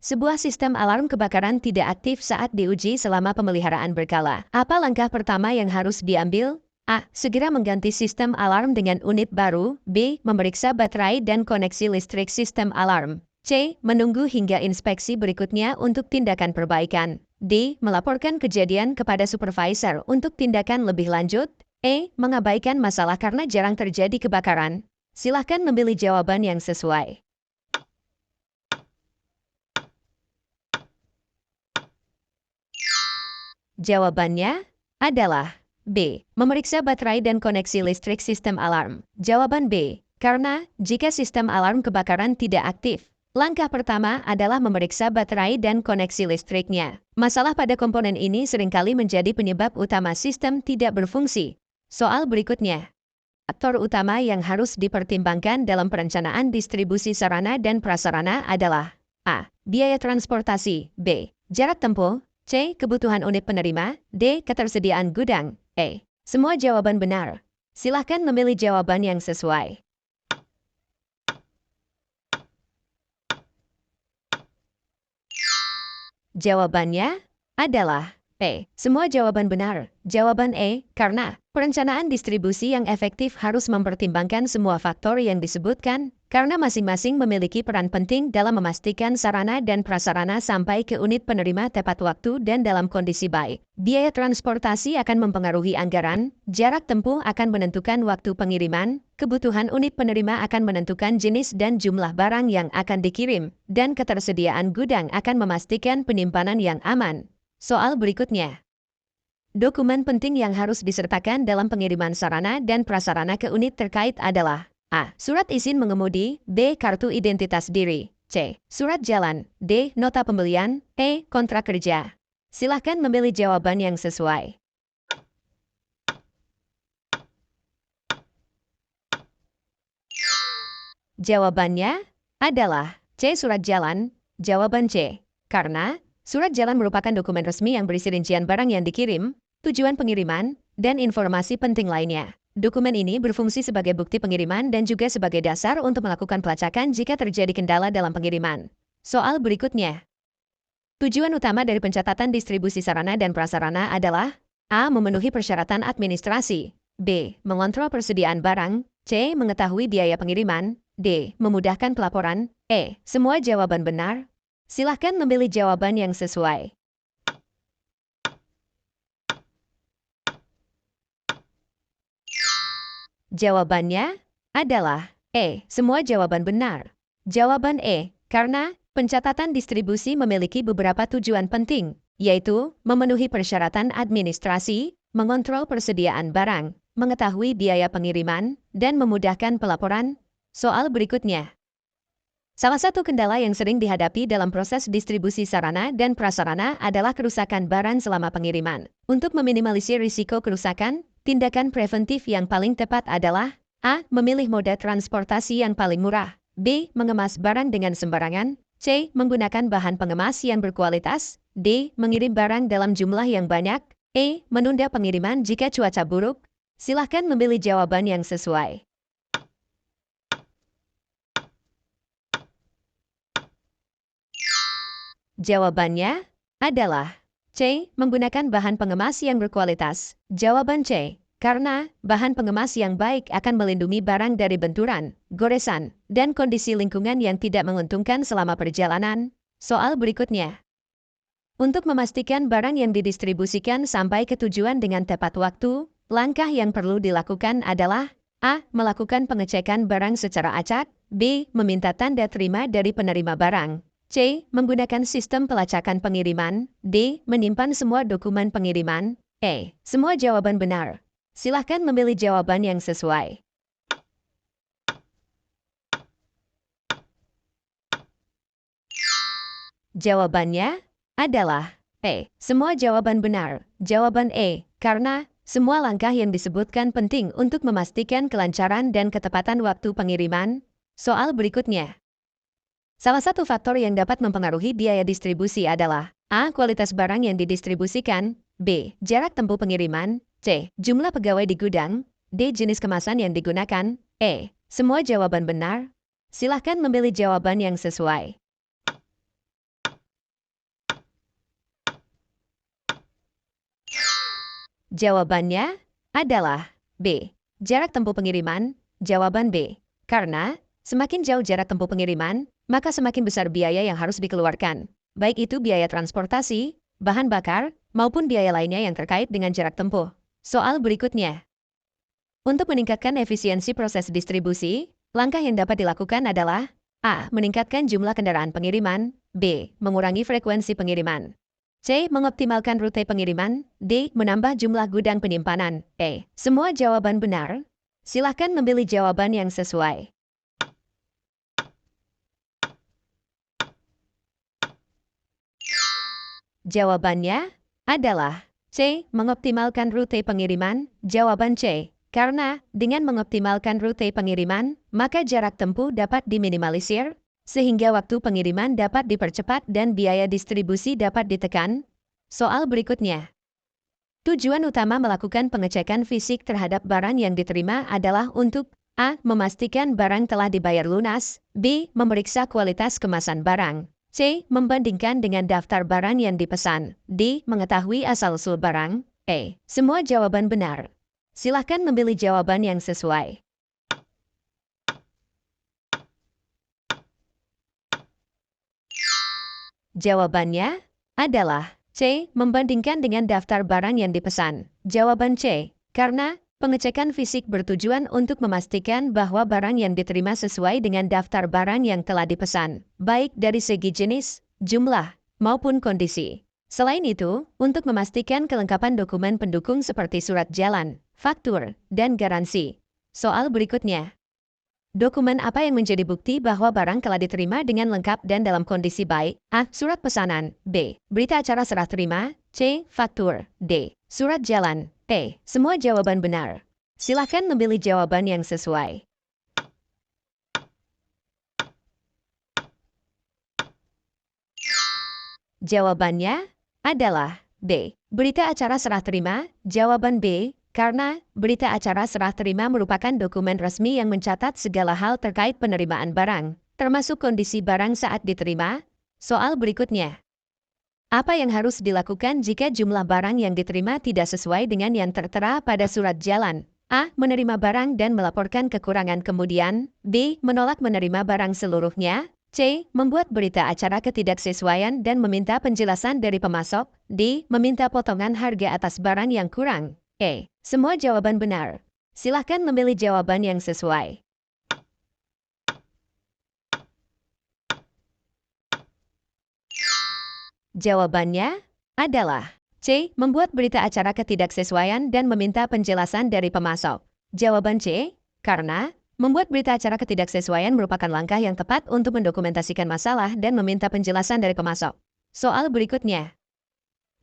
Sebuah sistem alarm kebakaran tidak aktif saat diuji selama pemeliharaan berkala. Apa langkah pertama yang harus diambil? A. Segera mengganti sistem alarm dengan unit baru. B. Memeriksa baterai dan koneksi listrik sistem alarm. C. Menunggu hingga inspeksi berikutnya untuk tindakan perbaikan. D. Melaporkan kejadian kepada supervisor untuk tindakan lebih lanjut. E. Mengabaikan masalah karena jarang terjadi kebakaran. Silahkan memilih jawaban yang sesuai. Jawabannya adalah B. Memeriksa baterai dan koneksi listrik sistem alarm. Jawaban B. Karena jika sistem alarm kebakaran tidak aktif, langkah pertama adalah memeriksa baterai dan koneksi listriknya. Masalah pada komponen ini seringkali menjadi penyebab utama sistem tidak berfungsi. Soal berikutnya. Faktor utama yang harus dipertimbangkan dalam perencanaan distribusi sarana dan prasarana adalah A. Biaya transportasi. B. Jarak tempuh. C. Kebutuhan unit penerima. D. Ketersediaan gudang. E. Semua jawaban benar. Silahkan memilih jawaban yang sesuai. Jawabannya adalah E. Semua jawaban benar. Jawaban E. Karena perencanaan distribusi yang efektif harus mempertimbangkan semua faktor yang disebutkan, karena masing-masing memiliki peran penting dalam memastikan sarana dan prasarana sampai ke unit penerima tepat waktu dan dalam kondisi baik. Biaya transportasi akan mempengaruhi anggaran, jarak tempuh akan menentukan waktu pengiriman, kebutuhan unit penerima akan menentukan jenis dan jumlah barang yang akan dikirim, dan ketersediaan gudang akan memastikan penyimpanan yang aman. Soal berikutnya. Dokumen penting yang harus disertakan dalam pengiriman sarana dan prasarana ke unit terkait adalah A. Surat izin mengemudi. B. Kartu identitas diri. C. Surat jalan. D. Nota pembelian. E. Kontrak kerja. Silahkan memilih jawaban yang sesuai. Jawabannya adalah C. Surat jalan. Jawaban C. Karena surat jalan merupakan dokumen resmi yang berisi rincian barang yang dikirim, tujuan pengiriman, dan informasi penting lainnya. Dokumen ini berfungsi sebagai bukti pengiriman dan juga sebagai dasar untuk melakukan pelacakan jika terjadi kendala dalam pengiriman. Soal berikutnya. Tujuan utama dari pencatatan distribusi sarana dan prasarana adalah A. Memenuhi persyaratan administrasi. B. Mengontrol persediaan barang. C. Mengetahui biaya pengiriman. D. Memudahkan pelaporan. E. Semua jawaban benar. Silahkan memilih jawaban yang sesuai. Jawabannya adalah E. Semua jawaban benar. Jawaban E, karena pencatatan distribusi memiliki beberapa tujuan penting, yaitu memenuhi persyaratan administrasi, mengontrol persediaan barang, mengetahui biaya pengiriman, dan memudahkan pelaporan. Soal berikutnya. Salah satu kendala yang sering dihadapi dalam proses distribusi sarana dan prasarana adalah kerusakan barang selama pengiriman. Untuk meminimalisir risiko kerusakan, tindakan preventif yang paling tepat adalah A. Memilih moda transportasi yang paling murah. B. Mengemas barang dengan sembarangan. C. Menggunakan bahan pengemas yang berkualitas. D. Mengirim barang dalam jumlah yang banyak. E. Menunda pengiriman jika cuaca buruk. Silahkan memilih jawaban yang sesuai. Jawabannya adalah C. Menggunakan bahan pengemas yang berkualitas. Jawaban C. Karena bahan pengemas yang baik akan melindungi barang dari benturan, goresan, dan kondisi lingkungan yang tidak menguntungkan selama perjalanan. Soal berikutnya. Untuk memastikan barang yang didistribusikan sampai ke tujuan dengan tepat waktu, langkah yang perlu dilakukan adalah A. Melakukan pengecekan barang secara acak. B. Meminta tanda terima dari penerima barang. C. Menggunakan sistem pelacakan pengiriman. D. Menyimpan semua dokumen pengiriman. E. Semua jawaban benar. Silahkan memilih jawaban yang sesuai. Jawabannya adalah E. Semua jawaban benar. Jawaban E. Karena semua langkah yang disebutkan penting untuk memastikan kelancaran dan ketepatan waktu pengiriman. Soal berikutnya. Salah satu faktor yang dapat mempengaruhi biaya distribusi adalah A. Kualitas barang yang didistribusikan. B. Jarak tempuh pengiriman. C. Jumlah pegawai di gudang. D. Jenis kemasan yang digunakan. E. Semua jawaban benar. Silahkan memilih jawaban yang sesuai. Jawabannya adalah B. Jarak tempuh pengiriman. Jawaban B. Karena semakin jauh jarak tempuh pengiriman, maka semakin besar biaya yang harus dikeluarkan. Baik itu biaya transportasi, bahan bakar, maupun biaya lainnya yang terkait dengan jarak tempuh. Soal berikutnya. Untuk meningkatkan efisiensi proses distribusi, langkah yang dapat dilakukan adalah A. Meningkatkan jumlah kendaraan pengiriman. B. Mengurangi frekuensi pengiriman. C. Mengoptimalkan rute pengiriman. D. Menambah jumlah gudang penyimpanan. E. Semua jawaban benar. Silahkan memilih jawaban yang sesuai. Jawabannya adalah C. Mengoptimalkan rute pengiriman. Jawaban C. Karena dengan mengoptimalkan rute pengiriman, maka jarak tempuh dapat diminimalisir, sehingga waktu pengiriman dapat dipercepat dan biaya distribusi dapat ditekan. Soal berikutnya. Tujuan utama melakukan pengecekan fisik terhadap barang yang diterima adalah untuk A. Memastikan barang telah dibayar lunas. B. Memeriksa kualitas kemasan barang. C. Membandingkan dengan daftar barang yang dipesan. D. Mengetahui asal-usul barang. E. Semua jawaban benar. Silahkan memilih jawaban yang sesuai. Jawabannya adalah C. Membandingkan dengan daftar barang yang dipesan. Jawaban C. Karena pengecekan fisik bertujuan untuk memastikan bahwa barang yang diterima sesuai dengan daftar barang yang telah dipesan, baik dari segi jenis, jumlah, maupun kondisi. Selain itu, untuk memastikan kelengkapan dokumen pendukung seperti surat jalan, faktur, dan garansi. Soal berikutnya. Dokumen apa yang menjadi bukti bahwa barang telah diterima dengan lengkap dan dalam kondisi baik? A. Surat pesanan. B. Berita acara serah terima. C. Faktur. D. Surat jalan. E. Semua jawaban benar. Silakan memilih jawaban yang sesuai. Jawabannya adalah B. Berita acara serah terima. Jawaban B. Karena berita acara serah terima merupakan dokumen resmi yang mencatat segala hal terkait penerimaan barang, termasuk kondisi barang saat diterima. Soal berikutnya. Apa yang harus dilakukan jika jumlah barang yang diterima tidak sesuai dengan yang tertera pada surat jalan? A. Menerima barang dan melaporkan kekurangan kemudian. B. Menolak menerima barang seluruhnya. C. Membuat berita acara ketidaksesuaian dan meminta penjelasan dari pemasok. D. Meminta potongan harga atas barang yang kurang. E. Semua jawaban benar. Silahkan memilih jawaban yang sesuai. Jawabannya adalah C. Membuat berita acara ketidaksesuaian dan meminta penjelasan dari pemasok. Jawaban C. Karena membuat berita acara ketidaksesuaian merupakan langkah yang tepat untuk mendokumentasikan masalah dan meminta penjelasan dari pemasok. Soal berikutnya.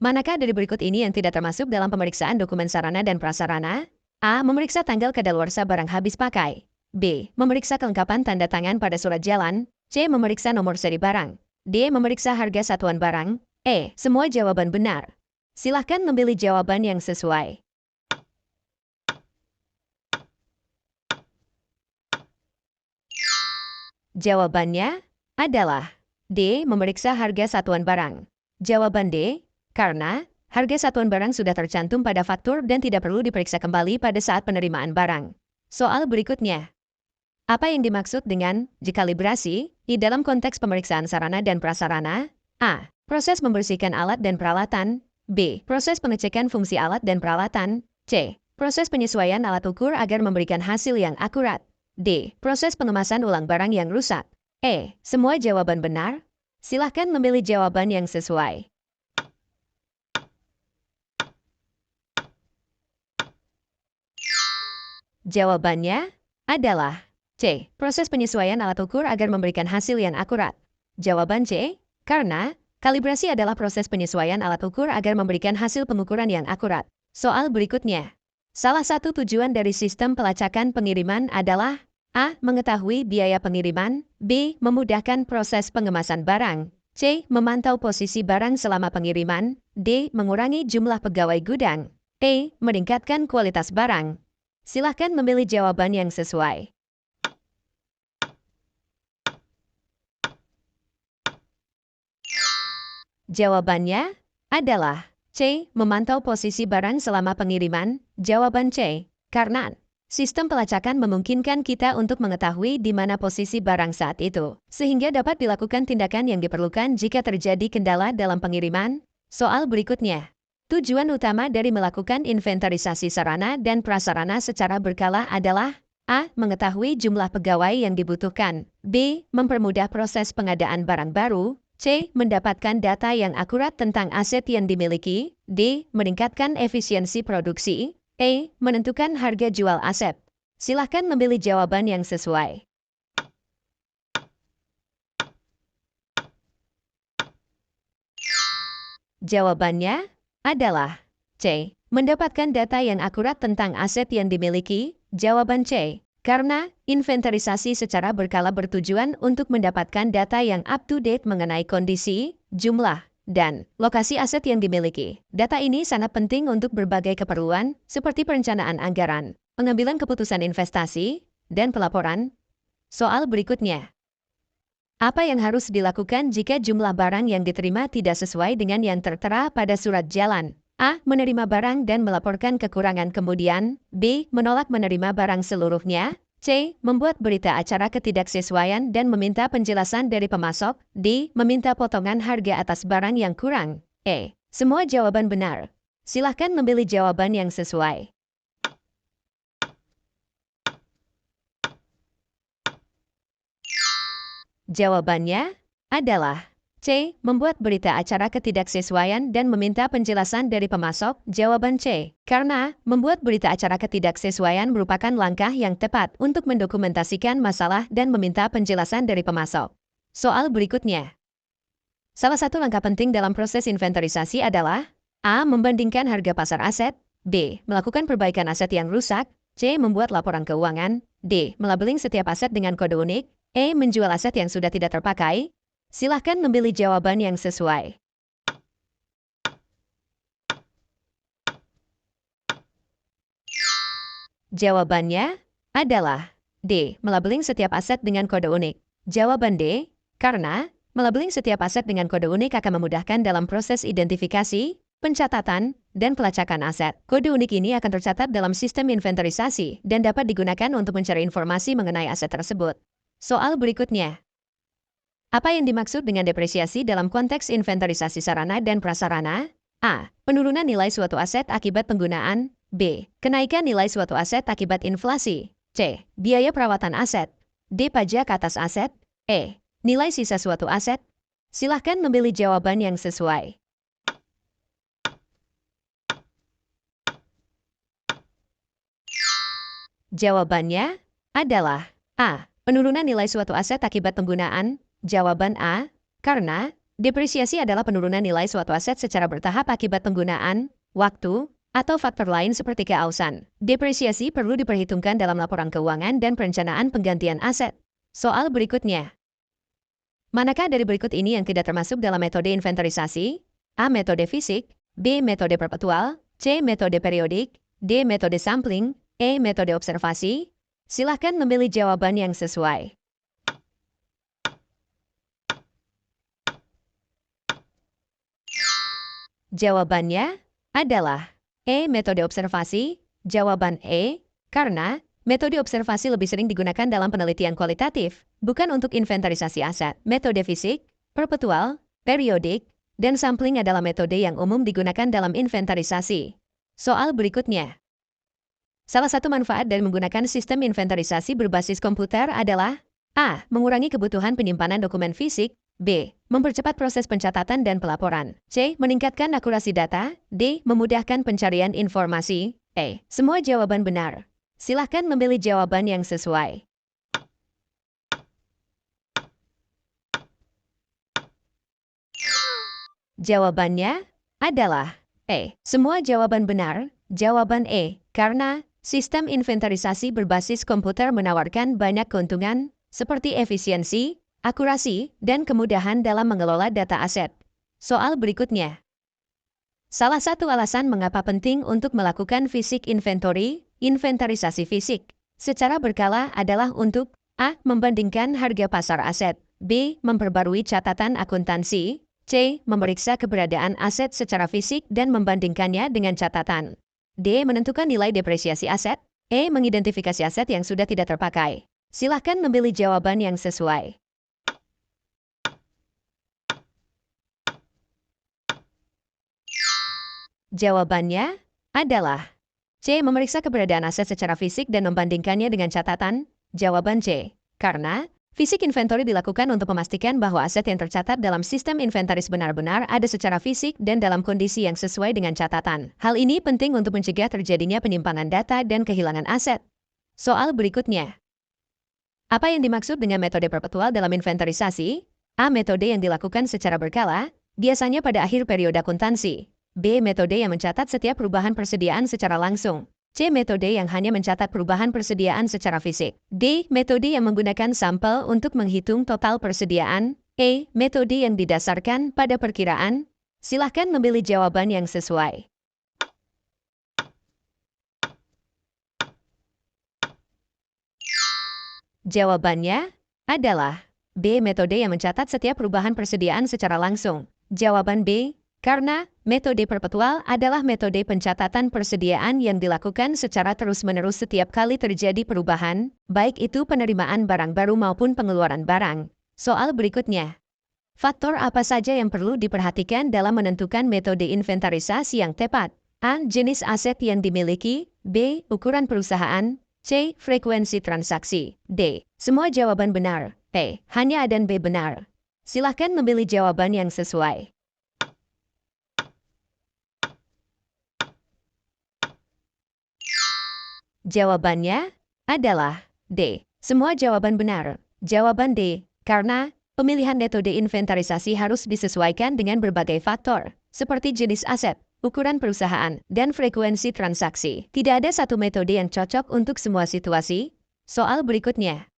Manakah dari berikut ini yang tidak termasuk dalam pemeriksaan dokumen sarana dan prasarana? A. Memeriksa tanggal kadaluarsa barang habis pakai. B. Memeriksa kelengkapan tanda tangan pada surat jalan. C. Memeriksa nomor seri barang. D. Memeriksa harga satuan barang. E. Semua jawaban benar. Silahkan memilih jawaban yang sesuai. Jawabannya adalah D. Memeriksa harga satuan barang. Jawaban D. Karena harga satuan barang sudah tercantum pada faktur dan tidak perlu diperiksa kembali pada saat penerimaan barang. Soal berikutnya. Apa yang dimaksud dengan dekalibrasi di dalam konteks pemeriksaan sarana dan prasarana? A. Proses membersihkan alat dan peralatan. B. Proses pengecekan fungsi alat dan peralatan. C. Proses penyesuaian alat ukur agar memberikan hasil yang akurat. D. Proses pengemasan ulang barang yang rusak. E. Semua jawaban benar. Silahkan memilih jawaban yang sesuai. Jawabannya adalah C. Proses penyesuaian alat ukur agar memberikan hasil yang akurat. Jawaban C. Karena kalibrasi adalah proses penyesuaian alat ukur agar memberikan hasil pengukuran yang akurat. Soal berikutnya. Salah satu tujuan dari sistem pelacakan pengiriman adalah A. Mengetahui biaya pengiriman. B. Memudahkan proses pengemasan barang. C. Memantau posisi barang selama pengiriman. D. Mengurangi jumlah pegawai gudang. E. Meningkatkan kualitas barang. Silahkan memilih jawaban yang sesuai. Jawabannya adalah C. Memantau posisi barang selama pengiriman. Jawaban C. Karena sistem pelacakan memungkinkan kita untuk mengetahui di mana posisi barang saat itu, sehingga dapat dilakukan tindakan yang diperlukan jika terjadi kendala dalam pengiriman. Soal berikutnya. Tujuan utama dari melakukan inventarisasi sarana dan prasarana secara berkala adalah A. Mengetahui jumlah pegawai yang dibutuhkan. B. Mempermudah proses pengadaan barang baru. C. Mendapatkan data yang akurat tentang aset yang dimiliki. D. Meningkatkan efisiensi produksi. E. Menentukan harga jual aset. Silahkan memilih jawaban yang sesuai. Jawabannya adalah C. Mendapatkan data yang akurat tentang aset yang dimiliki. Jawaban C. Karena inventarisasi secara berkala bertujuan untuk mendapatkan data yang up-to-date mengenai kondisi, jumlah, dan lokasi aset yang dimiliki. Data ini sangat penting untuk berbagai keperluan seperti perencanaan anggaran, pengambilan keputusan investasi, dan pelaporan. Soal berikutnya. Apa yang harus dilakukan jika jumlah barang yang diterima tidak sesuai dengan yang tertera pada surat jalan? A. Menerima barang dan melaporkan kekurangan kemudian. B. Menolak menerima barang seluruhnya. C. Membuat berita acara ketidaksesuaian dan meminta penjelasan dari pemasok. D. Meminta potongan harga atas barang yang kurang. E. Semua jawaban benar. Silahkan memilih jawaban yang sesuai. Jawabannya adalah C. Membuat berita acara ketidaksesuaian dan meminta penjelasan dari pemasok. Jawaban C. Karena membuat berita acara ketidaksesuaian merupakan langkah yang tepat untuk mendokumentasikan masalah dan meminta penjelasan dari pemasok. Soal berikutnya. Salah satu langkah penting dalam proses inventarisasi adalah A. Membandingkan harga pasar aset. B. Melakukan perbaikan aset yang rusak. C. Membuat laporan keuangan. D. Melabeling setiap aset dengan kode unik. E. Menjual aset yang sudah tidak terpakai. Silahkan memilih jawaban yang sesuai. Jawabannya adalah D. Melabeling setiap aset dengan kode unik. Jawaban D. Karena melabeling setiap aset dengan kode unik akan memudahkan dalam proses identifikasi, pencatatan, dan pelacakan aset. Kode unik ini akan tercatat dalam sistem inventarisasi dan dapat digunakan untuk mencari informasi mengenai aset tersebut. Soal berikutnya. Apa yang dimaksud dengan depresiasi dalam konteks inventarisasi sarana dan prasarana? A. Penurunan nilai suatu aset akibat penggunaan. B. Kenaikan nilai suatu aset akibat inflasi. C. Biaya perawatan aset. D. Pajak atas aset. E. Nilai sisa suatu aset. Silahkan memilih jawaban yang sesuai. Jawabannya adalah A. Penurunan nilai suatu aset akibat penggunaan. Jawaban A. Karena depresiasi adalah penurunan nilai suatu aset secara bertahap akibat penggunaan, waktu, atau faktor lain seperti keausan. Depresiasi perlu diperhitungkan dalam laporan keuangan dan perencanaan penggantian aset. Soal berikutnya. Manakah dari berikut ini yang tidak termasuk dalam metode inventarisasi? A. Metode fisik. B. Metode perpetual. C. Metode periodik. D. Metode sampling. E. Metode observasi. Silahkan memilih jawaban yang sesuai. Jawabannya adalah E. Metode observasi. Jawaban E. Karena metode observasi lebih sering digunakan dalam penelitian kualitatif, bukan untuk inventarisasi aset. Metode fisik, perpetual, periodik, dan sampling adalah metode yang umum digunakan dalam inventarisasi. Soal berikutnya. Salah satu manfaat dari menggunakan sistem inventarisasi berbasis komputer adalah A. Mengurangi kebutuhan penyimpanan dokumen fisik. B. Mempercepat proses pencatatan dan pelaporan. C. Meningkatkan akurasi data. D. Memudahkan pencarian informasi. E. Semua jawaban benar. Silahkan memilih jawaban yang sesuai. Jawabannya adalah E. Semua jawaban benar. Jawaban E. Karena sistem inventarisasi berbasis komputer menawarkan banyak keuntungan, seperti efisiensi, akurasi, dan kemudahan dalam mengelola data aset. Soal berikutnya. Salah satu alasan mengapa penting untuk melakukan fisik inventory, inventarisasi fisik, secara berkala adalah untuk A. Membandingkan harga pasar aset. B. Memperbarui catatan akuntansi. C. Memeriksa keberadaan aset secara fisik dan membandingkannya dengan catatan. D. Menentukan nilai depresiasi aset. E. Mengidentifikasi aset yang sudah tidak terpakai. Silahkan memilih jawaban yang sesuai. Jawabannya adalah C. Memeriksa keberadaan aset secara fisik dan membandingkannya dengan catatan. Jawaban C. Karena fisik inventory dilakukan untuk memastikan bahwa aset yang tercatat dalam sistem inventaris benar-benar ada secara fisik dan dalam kondisi yang sesuai dengan catatan. Hal ini penting untuk mencegah terjadinya penyimpangan data dan kehilangan aset. Soal berikutnya. Apa yang dimaksud dengan metode perpetual dalam inventarisasi? A. Metode yang dilakukan secara berkala, biasanya pada akhir periode akuntansi. B. Metode yang mencatat setiap perubahan persediaan secara langsung. C. Metode yang hanya mencatat perubahan persediaan secara fisik. D. Metode yang menggunakan sampel untuk menghitung total persediaan. E. Metode yang didasarkan pada perkiraan. Silahkan memilih jawaban yang sesuai. Jawabannya adalah B. Metode yang mencatat setiap perubahan persediaan secara langsung. Jawaban B. Karena metode perpetual adalah metode pencatatan persediaan yang dilakukan secara terus-menerus setiap kali terjadi perubahan, baik itu penerimaan barang baru maupun pengeluaran barang. Soal berikutnya. Faktor apa saja yang perlu diperhatikan dalam menentukan metode inventarisasi yang tepat? A. Jenis aset yang dimiliki. B. Ukuran perusahaan. C. Frekuensi transaksi. D. Semua jawaban benar. E. Hanya A dan B benar. Silahkan memilih jawaban yang sesuai. Jawabannya adalah D. Semua jawaban benar. Jawaban D. Karena pemilihan metode inventarisasi harus disesuaikan dengan berbagai faktor, seperti jenis aset, ukuran perusahaan, dan frekuensi transaksi. Tidak ada satu metode yang cocok untuk semua situasi. Soal berikutnya.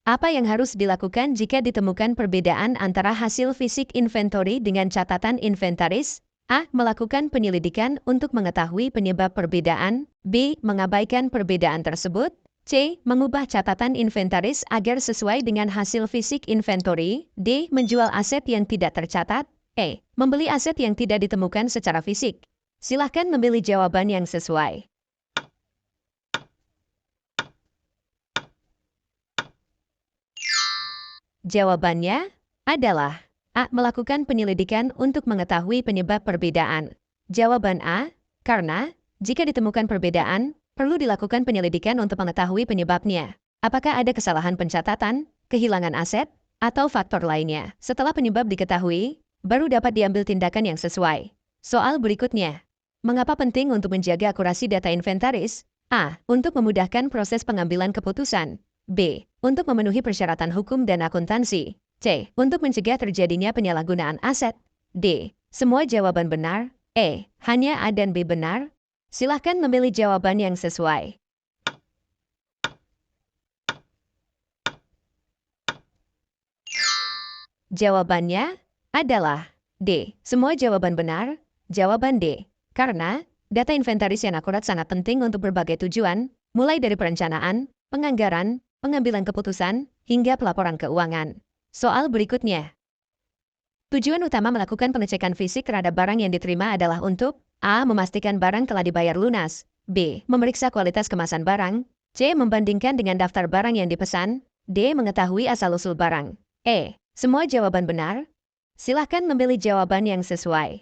Apa yang harus dilakukan jika ditemukan perbedaan antara hasil fisik inventory dengan catatan inventaris? A. Melakukan penyelidikan untuk mengetahui penyebab perbedaan. B. Mengabaikan perbedaan tersebut. C. Mengubah catatan inventaris agar sesuai dengan hasil fisik inventory. D. Menjual aset yang tidak tercatat. E. Membeli aset yang tidak ditemukan secara fisik. Silahkan memilih jawaban yang sesuai. Jawabannya adalah A. Melakukan penyelidikan untuk mengetahui penyebab perbedaan. Jawaban A. Karena jika ditemukan perbedaan, perlu dilakukan penyelidikan untuk mengetahui penyebabnya. Apakah ada kesalahan pencatatan, kehilangan aset, atau faktor lainnya? Setelah penyebab diketahui, baru dapat diambil tindakan yang sesuai. Soal berikutnya. Mengapa penting untuk menjaga akurasi data inventaris? A. Untuk memudahkan proses pengambilan keputusan. B. Untuk memenuhi persyaratan hukum dan akuntansi. C. Untuk mencegah terjadinya penyalahgunaan aset. D. Semua jawaban benar. E. Hanya A dan B benar. Silahkan memilih jawaban yang sesuai. Jawabannya adalah D. Semua jawaban benar. Jawaban D. Karena data inventaris yang akurat sangat penting untuk berbagai tujuan, mulai dari perencanaan, penganggaran, pengambilan keputusan, hingga pelaporan keuangan. Soal berikutnya. Tujuan utama melakukan pengecekan fisik terhadap barang yang diterima adalah untuk A. Memastikan barang telah dibayar lunas. B. Memeriksa kualitas kemasan barang. C. Membandingkan dengan daftar barang yang dipesan. D. Mengetahui asal-usul barang. E. Semua jawaban benar. Silahkan memilih jawaban yang sesuai.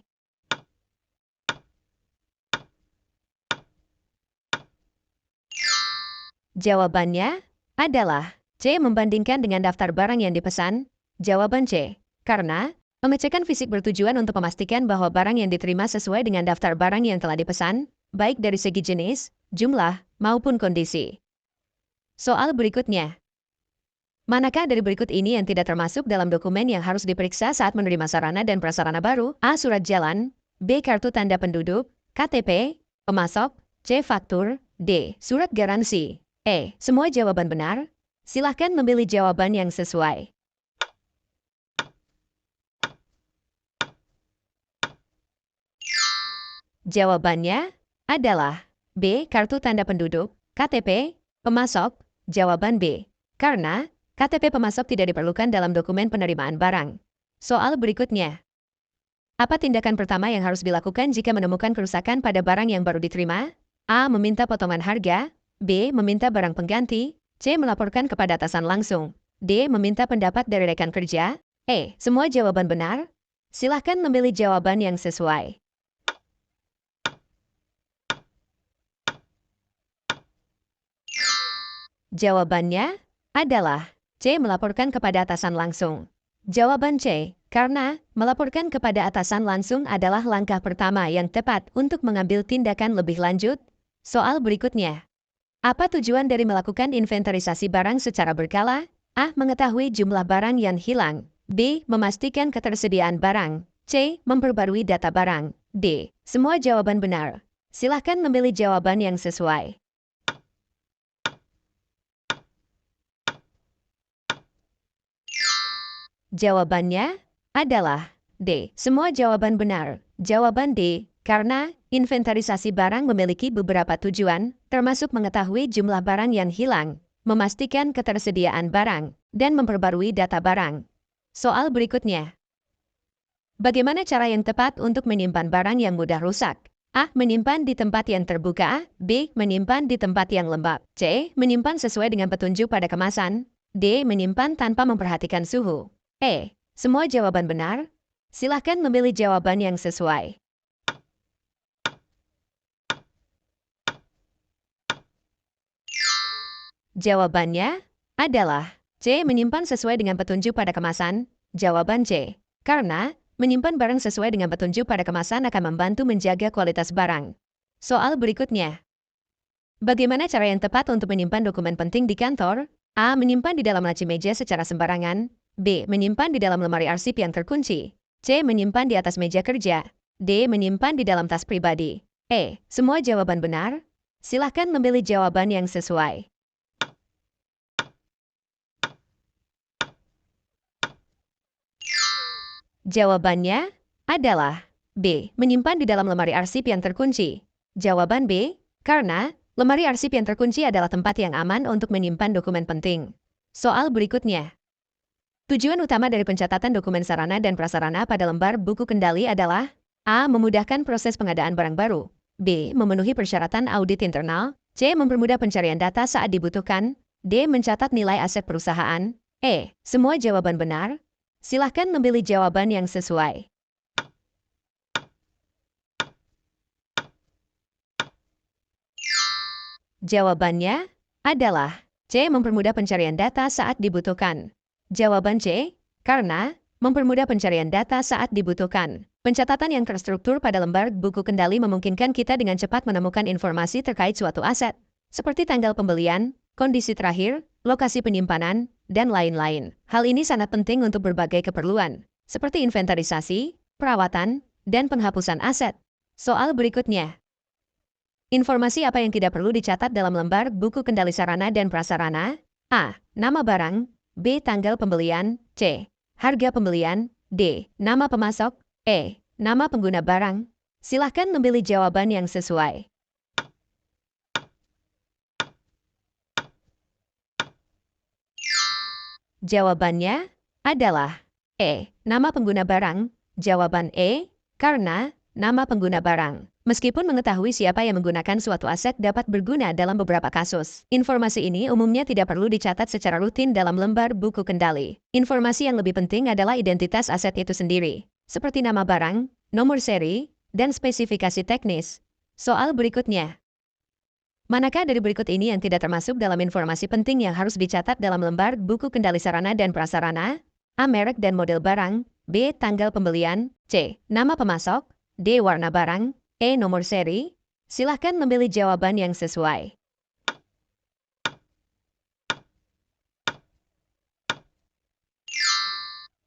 Jawabannya adalah C. Membandingkan dengan daftar barang yang dipesan. Jawaban C. Karena pengecekan fisik bertujuan untuk memastikan bahwa barang yang diterima sesuai dengan daftar barang yang telah dipesan, baik dari segi jenis, jumlah, maupun kondisi. Soal berikutnya. Manakah dari berikut ini yang tidak termasuk dalam dokumen yang harus diperiksa saat menerima sarana dan prasarana baru? A. Surat jalan. B. Kartu tanda penduduk. KTP. Pemasok. C. Faktur. D. Surat garansi. E. Semua jawaban benar. Silahkan memilih jawaban yang sesuai. Jawabannya adalah B. Kartu tanda penduduk. KTP. Pemasok. Jawaban B. Karena KTP pemasok tidak diperlukan dalam dokumen penerimaan barang. Soal berikutnya. Apa tindakan pertama yang harus dilakukan jika menemukan kerusakan pada barang yang baru diterima? A. Meminta potongan harga. B. Meminta barang pengganti. C. Melaporkan kepada atasan langsung. D. Meminta pendapat dari rekan kerja. E. Semua jawaban benar. Silahkan memilih jawaban yang sesuai. Jawabannya adalah C. Melaporkan kepada atasan langsung. Jawaban C. Karena melaporkan kepada atasan langsung adalah langkah pertama yang tepat untuk mengambil tindakan lebih lanjut. Soal berikutnya. Apa tujuan dari melakukan inventarisasi barang secara berkala? A. Mengetahui jumlah barang yang hilang. B. Memastikan ketersediaan barang. C. Memperbarui data barang. D. Semua jawaban benar. Silahkan memilih jawaban yang sesuai. Jawabannya adalah D. Semua jawaban benar. Jawaban D. Karena inventarisasi barang memiliki beberapa tujuan, termasuk mengetahui jumlah barang yang hilang, memastikan ketersediaan barang, dan memperbarui data barang. Soal berikutnya. Bagaimana cara yang tepat untuk menyimpan barang yang mudah rusak? A. Menyimpan di tempat yang terbuka. B. Menyimpan di tempat yang lembab. C. Menyimpan sesuai dengan petunjuk pada kemasan. D. Menyimpan tanpa memperhatikan suhu. E. Semua jawaban benar. Silahkan memilih jawaban yang sesuai. Jawabannya adalah C. Menyimpan sesuai dengan petunjuk pada kemasan. Jawaban C. Karena menyimpan barang sesuai dengan petunjuk pada kemasan akan membantu menjaga kualitas barang. Soal berikutnya. Bagaimana cara yang tepat untuk menyimpan dokumen penting di kantor? A. Menyimpan di dalam laci meja secara sembarangan. B. Menyimpan di dalam lemari arsip yang terkunci. C. Menyimpan di atas meja kerja. D. Menyimpan di dalam tas pribadi. E. Semua jawaban benar. Silahkan memilih jawaban yang sesuai. Jawabannya adalah B. Menyimpan di dalam lemari arsip yang terkunci. Jawaban B. Karena lemari arsip yang terkunci adalah tempat yang aman untuk menyimpan dokumen penting. Soal berikutnya. Tujuan utama dari pencatatan dokumen sarana dan prasarana pada lembar buku kendali adalah A. Memudahkan proses pengadaan barang baru. B. Memenuhi persyaratan audit internal. C. Mempermudah pencarian data saat dibutuhkan. D. Mencatat nilai aset perusahaan. Semua jawaban benar. Silahkan memilih jawaban yang sesuai. Jawabannya adalah C. Mempermudah pencarian data saat dibutuhkan. Jawaban C. Karena mempermudah pencarian data saat dibutuhkan. Pencatatan yang terstruktur pada lembar buku kendali memungkinkan kita dengan cepat menemukan informasi terkait suatu aset, seperti tanggal pembelian, kondisi terakhir, lokasi penyimpanan, dan lain-lain. Hal ini sangat penting untuk berbagai keperluan, seperti inventarisasi, perawatan, dan penghapusan aset. Soal berikutnya. Informasi apa yang tidak perlu dicatat dalam lembar buku kendali sarana dan prasarana? A. Nama barang. B. Tanggal pembelian. C. Harga pembelian. D. Nama pemasok. E. Nama pengguna barang. Silahkan memilih jawaban yang sesuai. Jawabannya adalah E. Nama pengguna barang. Jawaban E. Karena nama pengguna barang. Meskipun mengetahui siapa yang menggunakan suatu aset dapat berguna dalam beberapa kasus, informasi ini umumnya tidak perlu dicatat secara rutin dalam lembar buku kendali. Informasi yang lebih penting adalah identitas aset itu sendiri, seperti nama barang, nomor seri, dan spesifikasi teknis. Soal berikutnya. Manakah dari berikut ini yang tidak termasuk dalam informasi penting yang harus dicatat dalam lembar buku kendali sarana dan prasarana? A. Merek dan model barang. B. Tanggal pembelian. C. Nama pemasok. D. Warna barang. E. Nomor seri. Silahkan memilih jawaban yang sesuai.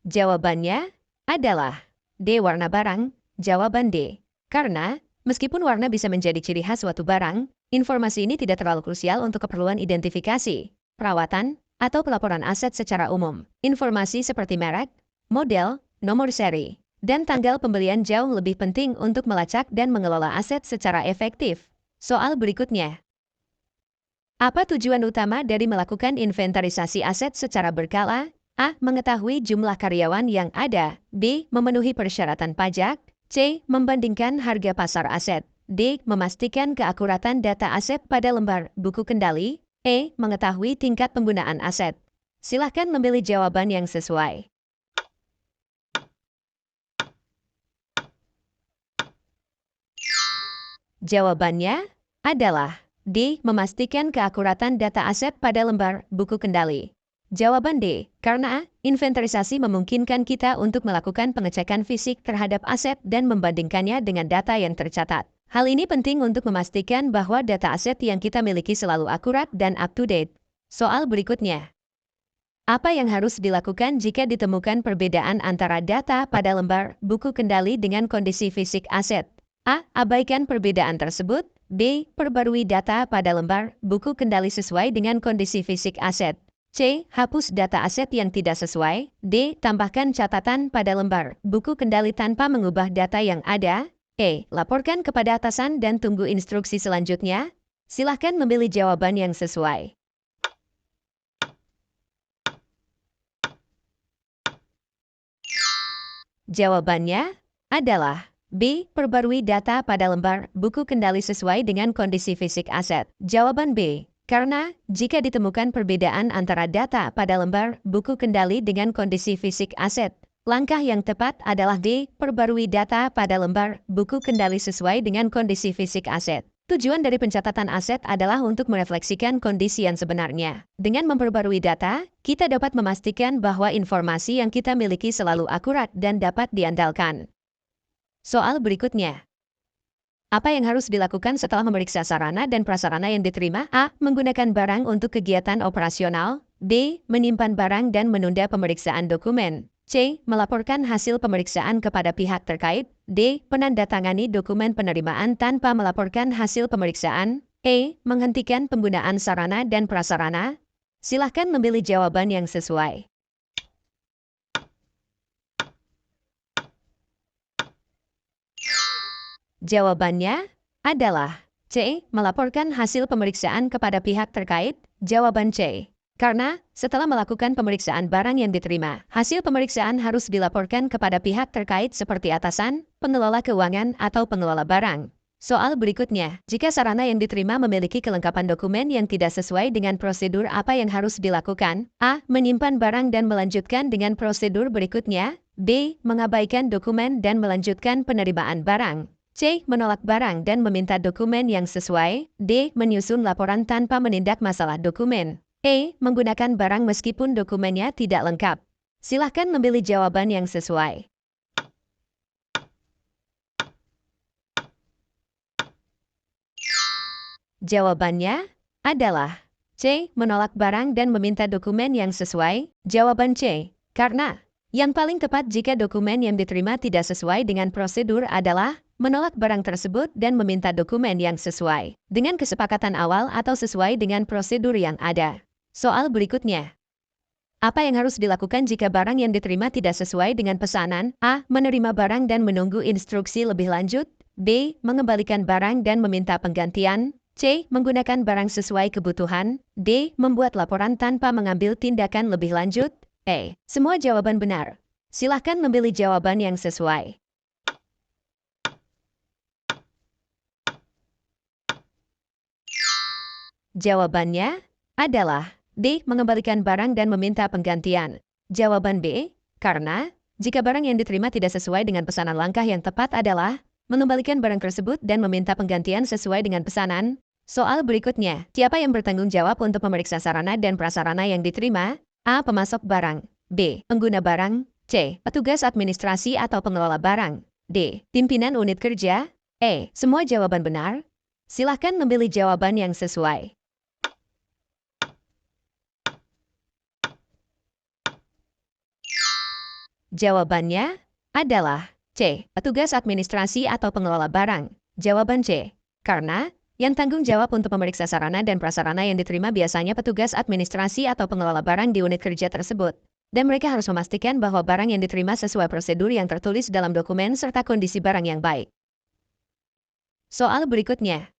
Jawabannya adalah D. Warna barang. Jawaban D. Karena, meskipun warna bisa menjadi ciri khas suatu barang, informasi ini tidak terlalu krusial untuk keperluan identifikasi, perawatan, atau pelaporan aset secara umum. Informasi seperti merek, model, nomor seri, dan tanggal pembelian jauh lebih penting untuk melacak dan mengelola aset secara efektif. Soal berikutnya. Apa tujuan utama dari melakukan inventarisasi aset secara berkala? A. Mengetahui jumlah karyawan yang ada. B. Memenuhi persyaratan pajak. C. Membandingkan harga pasar aset. D. Memastikan keakuratan data aset pada lembar buku kendali. E. Mengetahui tingkat penggunaan aset. Silahkan memilih jawaban yang sesuai. Jawabannya adalah D. Memastikan keakuratan data aset pada lembar buku kendali. Jawaban D. Karena inventarisasi memungkinkan kita untuk melakukan pengecekan fisik terhadap aset dan membandingkannya dengan data yang tercatat. Hal ini penting untuk memastikan bahwa data aset yang kita miliki selalu akurat dan up-to-date. Soal berikutnya. Apa yang harus dilakukan jika ditemukan perbedaan antara data pada lembar buku kendali dengan kondisi fisik aset? A. Abaikan perbedaan tersebut. B. Perbarui data pada lembar buku kendali sesuai dengan kondisi fisik aset. C. Hapus data aset yang tidak sesuai. D. Tambahkan catatan pada lembar buku kendali tanpa mengubah data yang ada. E. Laporkan kepada atasan dan tunggu instruksi selanjutnya. Silahkan memilih jawaban yang sesuai. Jawabannya adalah B. Perbarui data pada lembar buku kendali sesuai dengan kondisi fisik aset. Jawaban B. Karena jika ditemukan perbedaan antara data pada lembar buku kendali dengan kondisi fisik aset, langkah yang tepat adalah D. Perbarui data pada lembar buku kendali sesuai dengan kondisi fisik aset. Tujuan dari pencatatan aset adalah untuk merefleksikan kondisi yang sebenarnya. Dengan memperbarui data, kita dapat memastikan bahwa informasi yang kita miliki selalu akurat dan dapat diandalkan. Soal berikutnya. Apa yang harus dilakukan setelah memeriksa sarana dan prasarana yang diterima? A. Menggunakan barang untuk kegiatan operasional. B. Menyimpan barang dan menunda pemeriksaan dokumen. C. Melaporkan hasil pemeriksaan kepada pihak terkait. D. Menandatangani dokumen penerimaan tanpa melaporkan hasil pemeriksaan. E. Menghentikan penggunaan sarana dan prasarana. Silahkan memilih jawaban yang sesuai. Jawabannya adalah C. Melaporkan hasil pemeriksaan kepada pihak terkait. Jawaban C. Karena setelah melakukan pemeriksaan barang yang diterima, hasil pemeriksaan harus dilaporkan kepada pihak terkait seperti atasan, pengelola keuangan, atau pengelola barang. Soal berikutnya, jika sarana yang diterima memiliki kelengkapan dokumen yang tidak sesuai dengan prosedur, apa yang harus dilakukan? A. Menyimpan barang dan melanjutkan dengan prosedur berikutnya. B. Mengabaikan dokumen dan melanjutkan penerimaan barang. C. Menolak barang dan meminta dokumen yang sesuai. D. Menyusun laporan tanpa menindak masalah dokumen. E. Menggunakan barang meskipun dokumennya tidak lengkap. Silahkan memilih jawaban yang sesuai. Jawabannya adalah C. Menolak barang dan meminta dokumen yang sesuai. Jawaban C. Karena yang paling tepat jika dokumen yang diterima tidak sesuai dengan prosedur adalah menolak barang tersebut dan meminta dokumen yang sesuai dengan kesepakatan awal atau sesuai dengan prosedur yang ada. Soal berikutnya. Apa yang harus dilakukan jika barang yang diterima tidak sesuai dengan pesanan? A. Menerima barang dan menunggu instruksi lebih lanjut. B. Mengembalikan barang dan meminta penggantian. C. Menggunakan barang sesuai kebutuhan. D. Membuat laporan tanpa mengambil tindakan lebih lanjut. E. Semua jawaban benar. Silahkan memilih jawaban yang sesuai. Jawabannya adalah D. Mengembalikan barang dan meminta penggantian. Jawaban B. Karena jika barang yang diterima tidak sesuai dengan pesanan, langkah yang tepat adalah mengembalikan barang tersebut dan meminta penggantian sesuai dengan pesanan. Soal berikutnya, siapa yang bertanggung jawab untuk memeriksa sarana dan prasarana yang diterima? A. Pemasok barang. B. Pengguna barang. C. Petugas administrasi atau pengelola barang. D. Pimpinan unit kerja. E. Semua jawaban benar. Silahkan memilih jawaban yang sesuai. Jawabannya adalah C. Petugas administrasi atau pengelola barang. Jawaban C. Karena yang tanggung jawab untuk memeriksa sarana dan prasarana yang diterima biasanya petugas administrasi atau pengelola barang di unit kerja tersebut. Dan mereka harus memastikan bahwa barang yang diterima sesuai prosedur yang tertulis dalam dokumen serta kondisi barang yang baik. Soal berikutnya.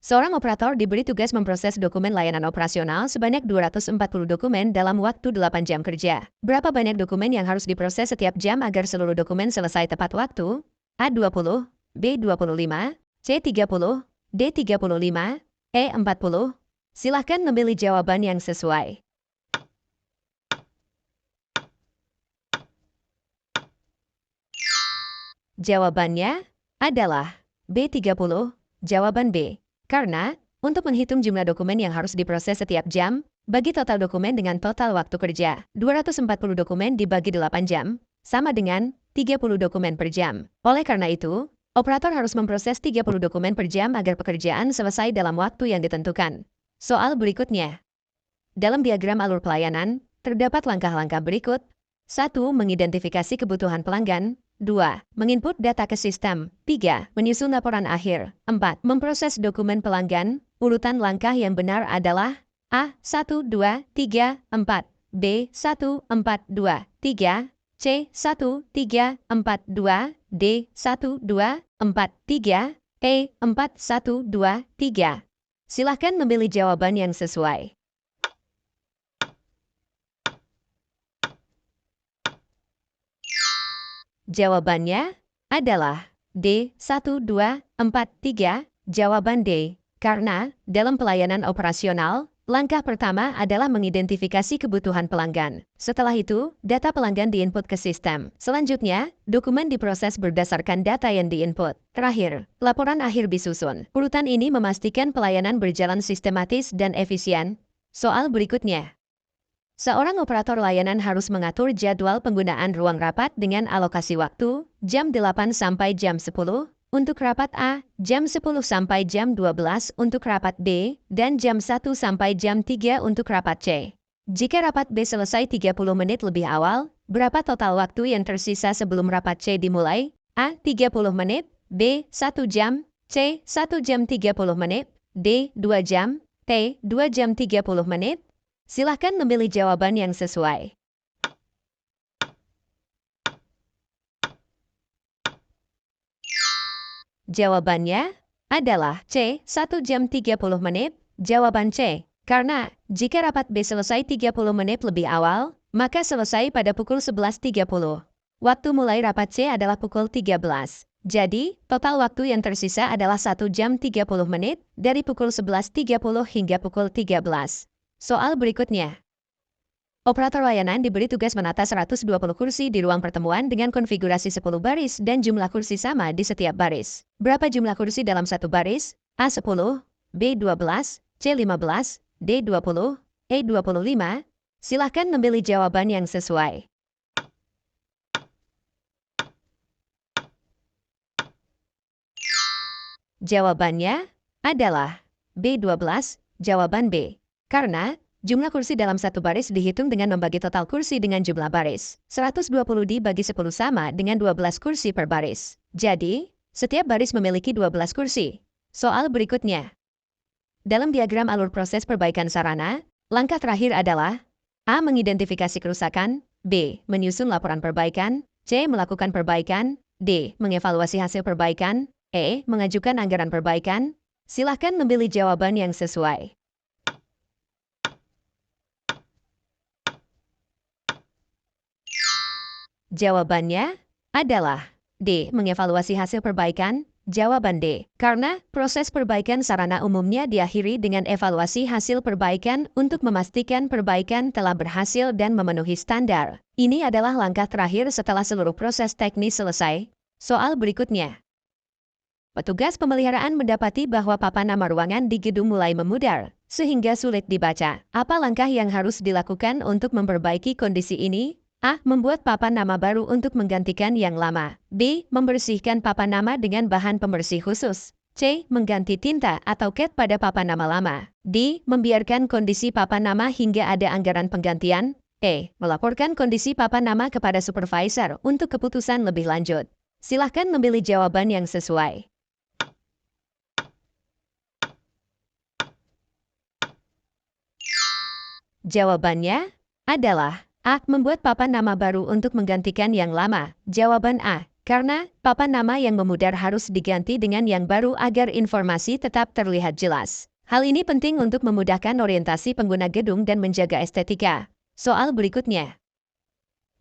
Seorang operator diberi tugas memproses dokumen layanan operasional sebanyak 240 dokumen dalam waktu 8 jam kerja. Berapa banyak dokumen yang harus diproses setiap jam agar seluruh dokumen selesai tepat waktu? A. 20, B. 25, C. 30, D. 35, E. 40. Silahkan memilih jawaban yang sesuai. Jawabannya adalah B. 30. Jawaban B. Karena untuk menghitung jumlah dokumen yang harus diproses setiap jam, bagi total dokumen dengan total waktu kerja. 240 dokumen dibagi 8 jam, sama dengan 30 dokumen per jam. Oleh karena itu, operator harus memproses 30 dokumen per jam agar pekerjaan selesai dalam waktu yang ditentukan. Soal berikutnya. Dalam diagram alur pelayanan, terdapat langkah-langkah berikut. 1. Mengidentifikasi kebutuhan pelanggan. 2. Menginput data ke sistem. 3. Menyusun laporan akhir. 4. Memproses dokumen pelanggan. Urutan langkah yang benar adalah A. 1, 2, 3, 4. B. 1, 4, 2, 3. C. 1, 3, 4, 2. D. 1, 2, 4, 3. E. 4, 1, 2, 3. Silahkan memilih jawaban yang sesuai. Jawabannya adalah D. 1, 2, 4, 3. Jawaban D. Karena dalam pelayanan operasional, langkah pertama adalah mengidentifikasi kebutuhan pelanggan. Setelah itu, data pelanggan diinput ke sistem. Selanjutnya, dokumen diproses berdasarkan data yang diinput. Terakhir, laporan akhir disusun. Urutan ini memastikan pelayanan berjalan sistematis dan efisien. Soal berikutnya. Seorang operator layanan harus mengatur jadwal penggunaan ruang rapat dengan alokasi waktu, jam 8 sampai jam 10, untuk rapat A, jam 10 sampai jam 12 untuk rapat B, dan jam 1 sampai jam 3 untuk rapat C. Jika rapat B selesai 30 menit lebih awal, berapa total waktu yang tersisa sebelum rapat C dimulai? A. 30 menit, B. 1 jam, C. 1 jam 30 menit, D. 2 jam, T. 2 jam 30 menit. Silahkan memilih jawaban yang sesuai. Jawabannya adalah C. 1 jam 30 menit. Jawaban C. Karena jika rapat B selesai 30 menit lebih awal, maka selesai pada pukul 11.30. Waktu mulai rapat C adalah pukul 13. Jadi, total waktu yang tersisa adalah 1 jam 30 menit dari pukul 11.30 hingga pukul 13. Soal berikutnya. Operator layanan diberi tugas menata 120 kursi di ruang pertemuan dengan konfigurasi 10 baris dan jumlah kursi sama di setiap baris. Berapa jumlah kursi dalam satu baris? A10, B12, C15, D20, E25. Silahkan memilih jawaban yang sesuai. Jawabannya adalah B12, jawaban B. Karena jumlah kursi dalam satu baris dihitung dengan membagi total kursi dengan jumlah baris. 120 dibagi 10 sama dengan 12 kursi per baris. Jadi, setiap baris memiliki 12 kursi. Soal berikutnya. Dalam diagram alur proses perbaikan sarana, langkah terakhir adalah A. Mengidentifikasi kerusakan, B. Menyusun laporan perbaikan, C. Melakukan perbaikan, D. Mengevaluasi hasil perbaikan, E. Mengajukan anggaran perbaikan. Silahkan memilih jawaban yang sesuai. Jawabannya adalah D. Mengevaluasi hasil perbaikan. Jawaban D. Karena proses perbaikan sarana umumnya diakhiri dengan evaluasi hasil perbaikan untuk memastikan perbaikan telah berhasil dan memenuhi standar. Ini adalah langkah terakhir setelah seluruh proses teknis selesai. Soal berikutnya. Petugas pemeliharaan mendapati bahwa papan nama ruangan di gedung mulai memudar, sehingga sulit dibaca. Apa langkah yang harus dilakukan untuk memperbaiki kondisi ini? A. Membuat papan nama baru untuk menggantikan yang lama. B. Membersihkan papan nama dengan bahan pembersih khusus. C. Mengganti tinta atau cat pada papan nama lama. D. Membiarkan kondisi papan nama hingga ada anggaran penggantian. E. Melaporkan kondisi papan nama kepada supervisor untuk keputusan lebih lanjut. Silahkan memilih jawaban yang sesuai. Jawabannya adalah A. Membuat papan nama baru untuk menggantikan yang lama. Jawaban A. Karena papan nama yang memudar harus diganti dengan yang baru agar informasi tetap terlihat jelas. Hal ini penting untuk memudahkan orientasi pengguna gedung dan menjaga estetika. Soal berikutnya.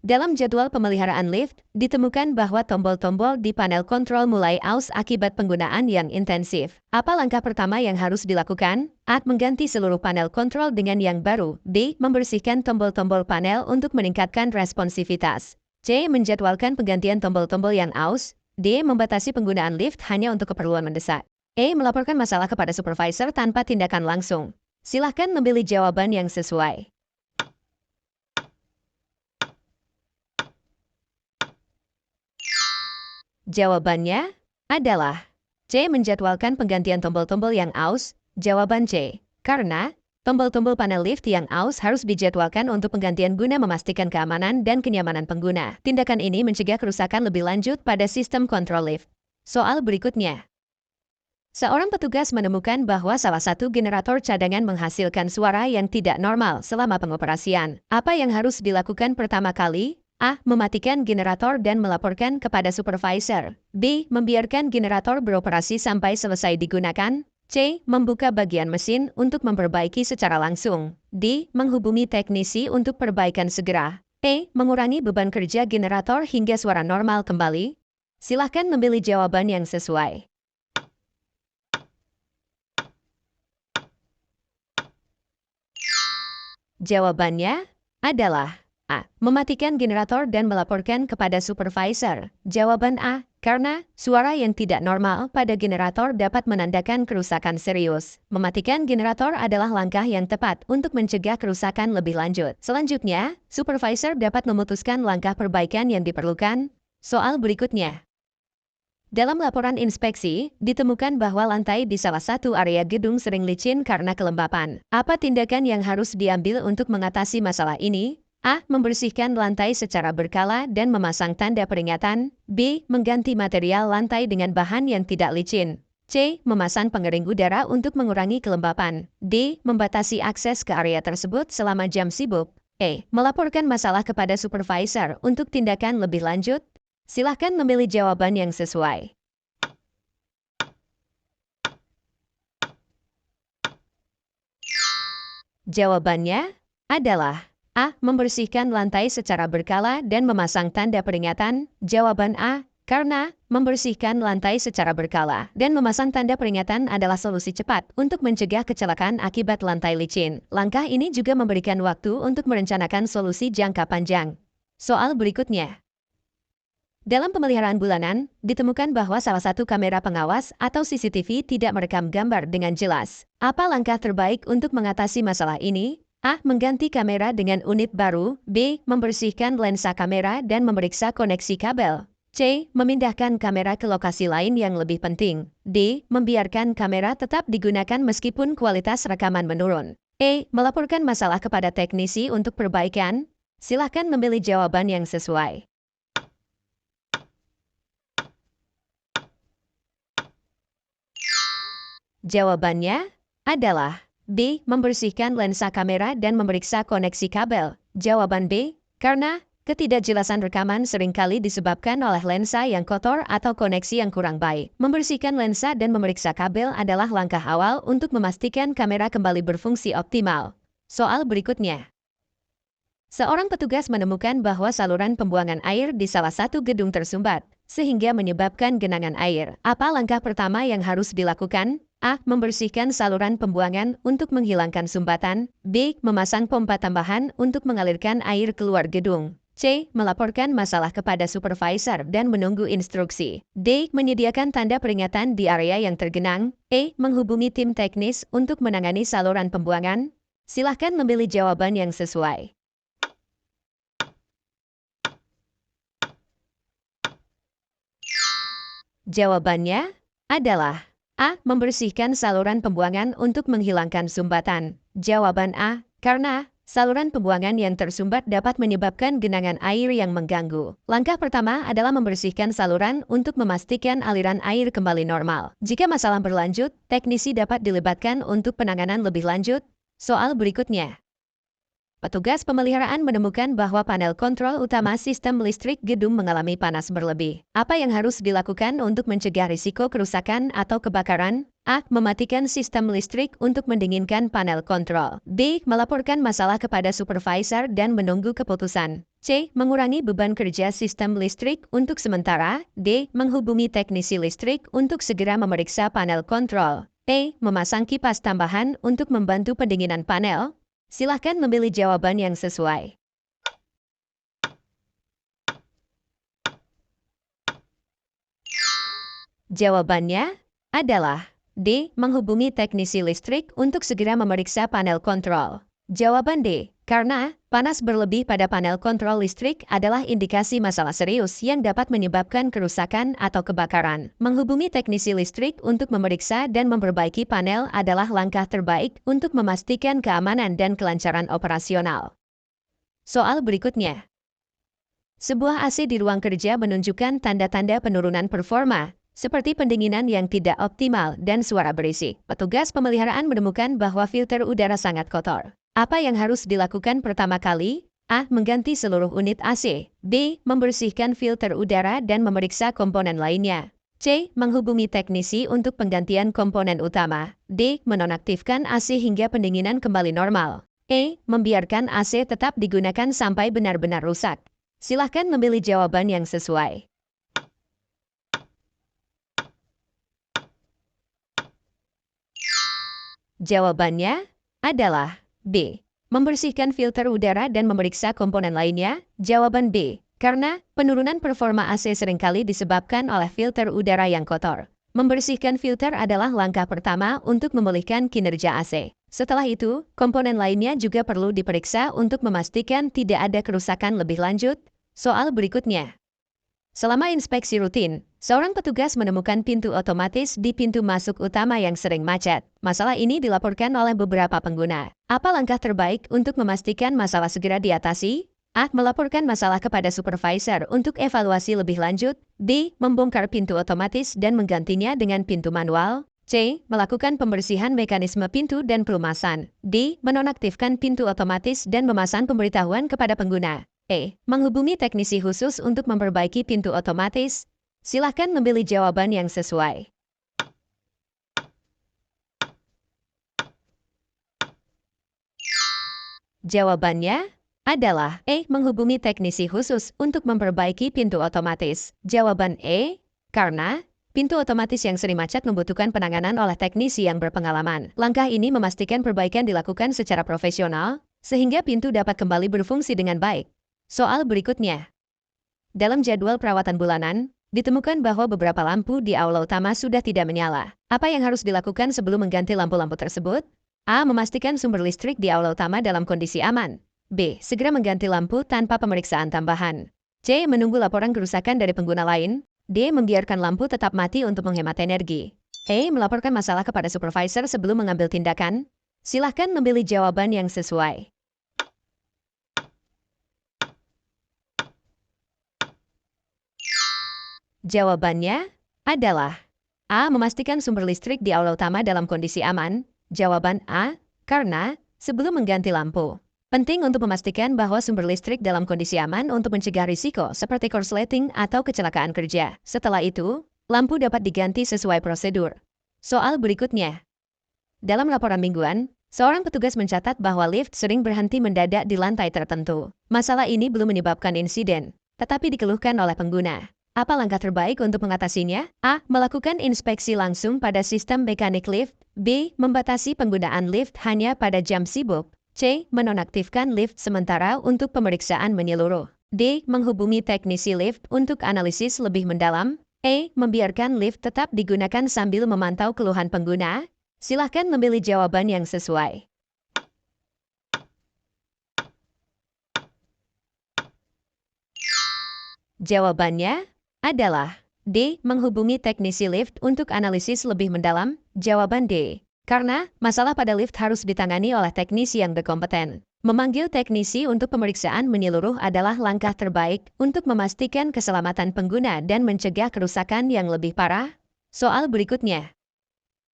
Dalam jadwal pemeliharaan lift, ditemukan bahwa tombol-tombol di panel kontrol mulai aus akibat penggunaan yang intensif. Apa langkah pertama yang harus dilakukan? A. Mengganti seluruh panel kontrol dengan yang baru. B. Membersihkan tombol-tombol panel untuk meningkatkan responsivitas. C. Menjadwalkan penggantian tombol-tombol yang aus. D. Membatasi penggunaan lift hanya untuk keperluan mendesak. E. Melaporkan masalah kepada supervisor tanpa tindakan langsung. Silahkan memilih jawaban yang sesuai. Jawabannya adalah C. Menjadwalkan penggantian tombol-tombol yang aus. Jawaban C. Karena tombol-tombol panel lift yang aus harus dijadwalkan untuk penggantian guna memastikan keamanan dan kenyamanan pengguna. Tindakan ini mencegah kerusakan lebih lanjut pada sistem kontrol lift. Soal berikutnya. Seorang petugas menemukan bahwa salah satu generator cadangan menghasilkan suara yang tidak normal selama pengoperasian. Apa yang harus dilakukan pertama kali? A. Mematikan generator dan melaporkan kepada supervisor. B. Membiarkan generator beroperasi sampai selesai digunakan. C. Membuka bagian mesin untuk memperbaiki secara langsung. D. Menghubungi teknisi untuk perbaikan segera. E. Mengurangi beban kerja generator hingga suara normal kembali. Silahkan memilih jawaban yang sesuai. Jawabannya adalah A. Mematikan generator dan melaporkan kepada supervisor. Jawaban A. Karena suara yang tidak normal pada generator dapat menandakan kerusakan serius. Mematikan generator adalah langkah yang tepat untuk mencegah kerusakan lebih lanjut. Selanjutnya, supervisor dapat memutuskan langkah perbaikan yang diperlukan. Soal berikutnya. Dalam laporan inspeksi, ditemukan bahwa lantai di salah satu area gedung sering licin karena kelembapan. Apa tindakan yang harus diambil untuk mengatasi masalah ini? A. Membersihkan lantai secara berkala dan memasang tanda peringatan. B. Mengganti material lantai dengan bahan yang tidak licin. C. Memasang pengering udara untuk mengurangi kelembapan. D. Membatasi akses ke area tersebut selama jam sibuk. E. Melaporkan masalah kepada supervisor untuk tindakan lebih lanjut. Silahkan memilih jawaban yang sesuai. Jawabannya adalah A. Membersihkan lantai secara berkala dan memasang tanda peringatan. Jawaban A. karena membersihkan lantai secara berkala dan memasang tanda peringatan adalah solusi cepat untuk mencegah kecelakaan akibat lantai licin. Langkah ini juga memberikan waktu untuk merencanakan solusi jangka panjang. Soal berikutnya. Dalam pemeliharaan bulanan, ditemukan bahwa salah satu kamera pengawas atau CCTV tidak merekam gambar dengan jelas. Apa langkah terbaik untuk mengatasi masalah ini? A. Mengganti kamera dengan unit baru. B. Membersihkan lensa kamera dan memeriksa koneksi kabel. C. Memindahkan kamera ke lokasi lain yang lebih penting. D. Membiarkan kamera tetap digunakan meskipun kualitas rekaman menurun. E. Melaporkan masalah kepada teknisi untuk perbaikan. Silakan memilih jawaban yang sesuai. Jawabannya adalah B. Membersihkan lensa kamera dan memeriksa koneksi kabel. Jawaban B. Karena ketidakjelasan rekaman seringkali disebabkan oleh lensa yang kotor atau koneksi yang kurang baik. Membersihkan lensa dan memeriksa kabel adalah langkah awal untuk memastikan kamera kembali berfungsi optimal. Soal berikutnya. Seorang petugas menemukan bahwa saluran pembuangan air di salah satu gedung tersumbat, sehingga menyebabkan genangan air. Apa langkah pertama yang harus dilakukan? A. Membersihkan saluran pembuangan untuk menghilangkan sumbatan. B. Memasang pompa tambahan untuk mengalirkan air keluar gedung. C. Melaporkan masalah kepada supervisor dan menunggu instruksi. D. Menyediakan tanda peringatan di area yang tergenang. E. Menghubungi tim teknis untuk menangani saluran pembuangan. Silahkan memilih jawaban yang sesuai. Jawabannya adalah A. Membersihkan saluran pembuangan untuk menghilangkan sumbatan. Jawaban A. Karena saluran pembuangan yang tersumbat dapat menyebabkan genangan air yang mengganggu. Langkah pertama adalah membersihkan saluran untuk memastikan aliran air kembali normal. Jika masalah berlanjut, teknisi dapat dilibatkan untuk penanganan lebih lanjut. Soal berikutnya. Petugas pemeliharaan menemukan bahwa panel kontrol utama sistem listrik gedung mengalami panas berlebih. Apa yang harus dilakukan untuk mencegah risiko kerusakan atau kebakaran? A. Mematikan sistem listrik untuk mendinginkan panel kontrol. B. Melaporkan masalah kepada supervisor dan menunggu keputusan. C. Mengurangi beban kerja sistem listrik untuk sementara. D. Menghubungi teknisi listrik untuk segera memeriksa panel kontrol. E. Memasang kipas tambahan untuk membantu pendinginan panel. Silahkan memilih jawaban yang sesuai. Jawabannya adalah D. Menghubungi teknisi listrik untuk segera memeriksa panel kontrol. Jawaban D. Karena panas berlebih pada panel kontrol listrik adalah indikasi masalah serius yang dapat menyebabkan kerusakan atau kebakaran. Menghubungi teknisi listrik untuk memeriksa dan memperbaiki panel adalah langkah terbaik untuk memastikan keamanan dan kelancaran operasional. Soal berikutnya. Sebuah AC di ruang kerja menunjukkan tanda-tanda penurunan performa, seperti pendinginan yang tidak optimal dan suara berisik. Petugas pemeliharaan menemukan bahwa filter udara sangat kotor. Apa yang harus dilakukan pertama kali? A. Mengganti seluruh unit AC. B. Membersihkan filter udara dan memeriksa komponen lainnya. C. Menghubungi teknisi untuk penggantian komponen utama. D. Menonaktifkan AC hingga pendinginan kembali normal. E. Membiarkan AC tetap digunakan sampai benar-benar rusak. Silahkan memilih jawaban yang sesuai. Jawabannya adalah B. Membersihkan filter udara dan memeriksa komponen lainnya. Jawaban B. Karena penurunan performa AC seringkali disebabkan oleh filter udara yang kotor. Membersihkan filter adalah langkah pertama untuk memulihkan kinerja AC. Setelah itu, komponen lainnya juga perlu diperiksa untuk memastikan tidak ada kerusakan lebih lanjut. Soal berikutnya. Selama inspeksi rutin, seorang petugas menemukan pintu otomatis di pintu masuk utama yang sering macet. Masalah ini dilaporkan oleh beberapa pengguna. Apa langkah terbaik untuk memastikan masalah segera diatasi? A. Melaporkan masalah kepada supervisor untuk evaluasi lebih lanjut. B. Membongkar pintu otomatis dan menggantinya dengan pintu manual. C. Melakukan pembersihan mekanisme pintu dan pelumasan. D. Menonaktifkan pintu otomatis dan memasang pemberitahuan kepada pengguna. E. Menghubungi teknisi khusus untuk memperbaiki pintu otomatis. Silahkan memilih jawaban yang sesuai. Jawabannya adalah E. Menghubungi teknisi khusus untuk memperbaiki pintu otomatis. Jawaban E. Karena pintu otomatis yang sering macet membutuhkan penanganan oleh teknisi yang berpengalaman. Langkah ini memastikan perbaikan dilakukan secara profesional, sehingga pintu dapat kembali berfungsi dengan baik. Soal berikutnya. Dalam jadwal perawatan bulanan, ditemukan bahwa beberapa lampu di aula utama sudah tidak menyala. Apa yang harus dilakukan sebelum mengganti lampu-lampu tersebut? A. Memastikan sumber listrik di aula utama dalam kondisi aman. B. Segera mengganti lampu tanpa pemeriksaan tambahan. C. Menunggu laporan kerusakan dari pengguna lain. D. Membiarkan lampu tetap mati untuk menghemat energi. E. Melaporkan masalah kepada supervisor sebelum mengambil tindakan. Silahkan memilih jawaban yang sesuai. Jawabannya adalah A. Memastikan sumber listrik di aula utama dalam kondisi aman. Jawaban A. Karena sebelum mengganti lampu, penting untuk memastikan bahwa sumber listrik dalam kondisi aman untuk mencegah risiko seperti korsleting atau kecelakaan kerja. Setelah itu, lampu dapat diganti sesuai prosedur. Soal berikutnya. Dalam laporan mingguan, seorang petugas mencatat bahwa lift sering berhenti mendadak di lantai tertentu. Masalah ini belum menyebabkan insiden, tetapi dikeluhkan oleh pengguna. Apa langkah terbaik untuk mengatasinya? A. Melakukan inspeksi langsung pada sistem mekanik lift. B. Membatasi penggunaan lift hanya pada jam sibuk. C. Menonaktifkan lift sementara untuk pemeriksaan menyeluruh. D. Menghubungi teknisi lift untuk analisis lebih mendalam. E. Membiarkan lift tetap digunakan sambil memantau keluhan pengguna. Silahkan memilih jawaban yang sesuai. Jawabannya adalah D. Menghubungi teknisi lift untuk analisis lebih mendalam. Jawaban D. Karena masalah pada lift harus ditangani oleh teknisi yang berkompeten. Memanggil teknisi untuk pemeriksaan menyeluruh adalah langkah terbaik untuk memastikan keselamatan pengguna dan mencegah kerusakan yang lebih parah. Soal berikutnya.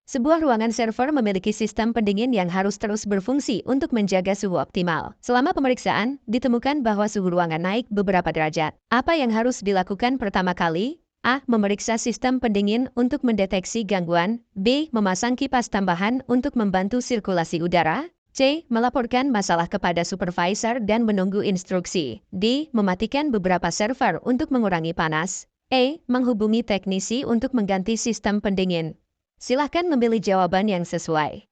Sebuah ruangan server memiliki sistem pendingin yang harus terus berfungsi untuk menjaga suhu optimal. Selama pemeriksaan, ditemukan bahwa suhu ruangan naik beberapa derajat. Apa yang harus dilakukan pertama kali? A. Memeriksa sistem pendingin untuk mendeteksi gangguan. B. Memasang kipas tambahan untuk membantu sirkulasi udara. C. Melaporkan masalah kepada supervisor dan menunggu instruksi. D. Mematikan beberapa server untuk mengurangi panas. E. Menghubungi teknisi untuk mengganti sistem pendingin. Silahkan memilih jawaban yang sesuai.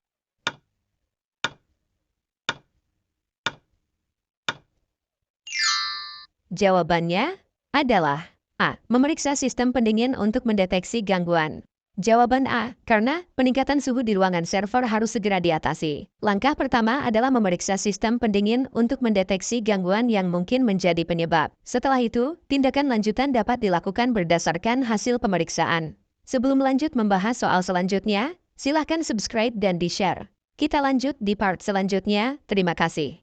Jawabannya adalah A. Memeriksa sistem pendingin untuk mendeteksi gangguan. Jawaban A. Karena peningkatan suhu di ruangan server harus segera diatasi. Langkah pertama adalah memeriksa sistem pendingin untuk mendeteksi gangguan yang mungkin menjadi penyebab. Setelah itu, tindakan lanjutan dapat dilakukan berdasarkan hasil pemeriksaan. Sebelum lanjut membahas soal selanjutnya, silahkan subscribe dan di-share. Kita lanjut di part selanjutnya. Terima kasih.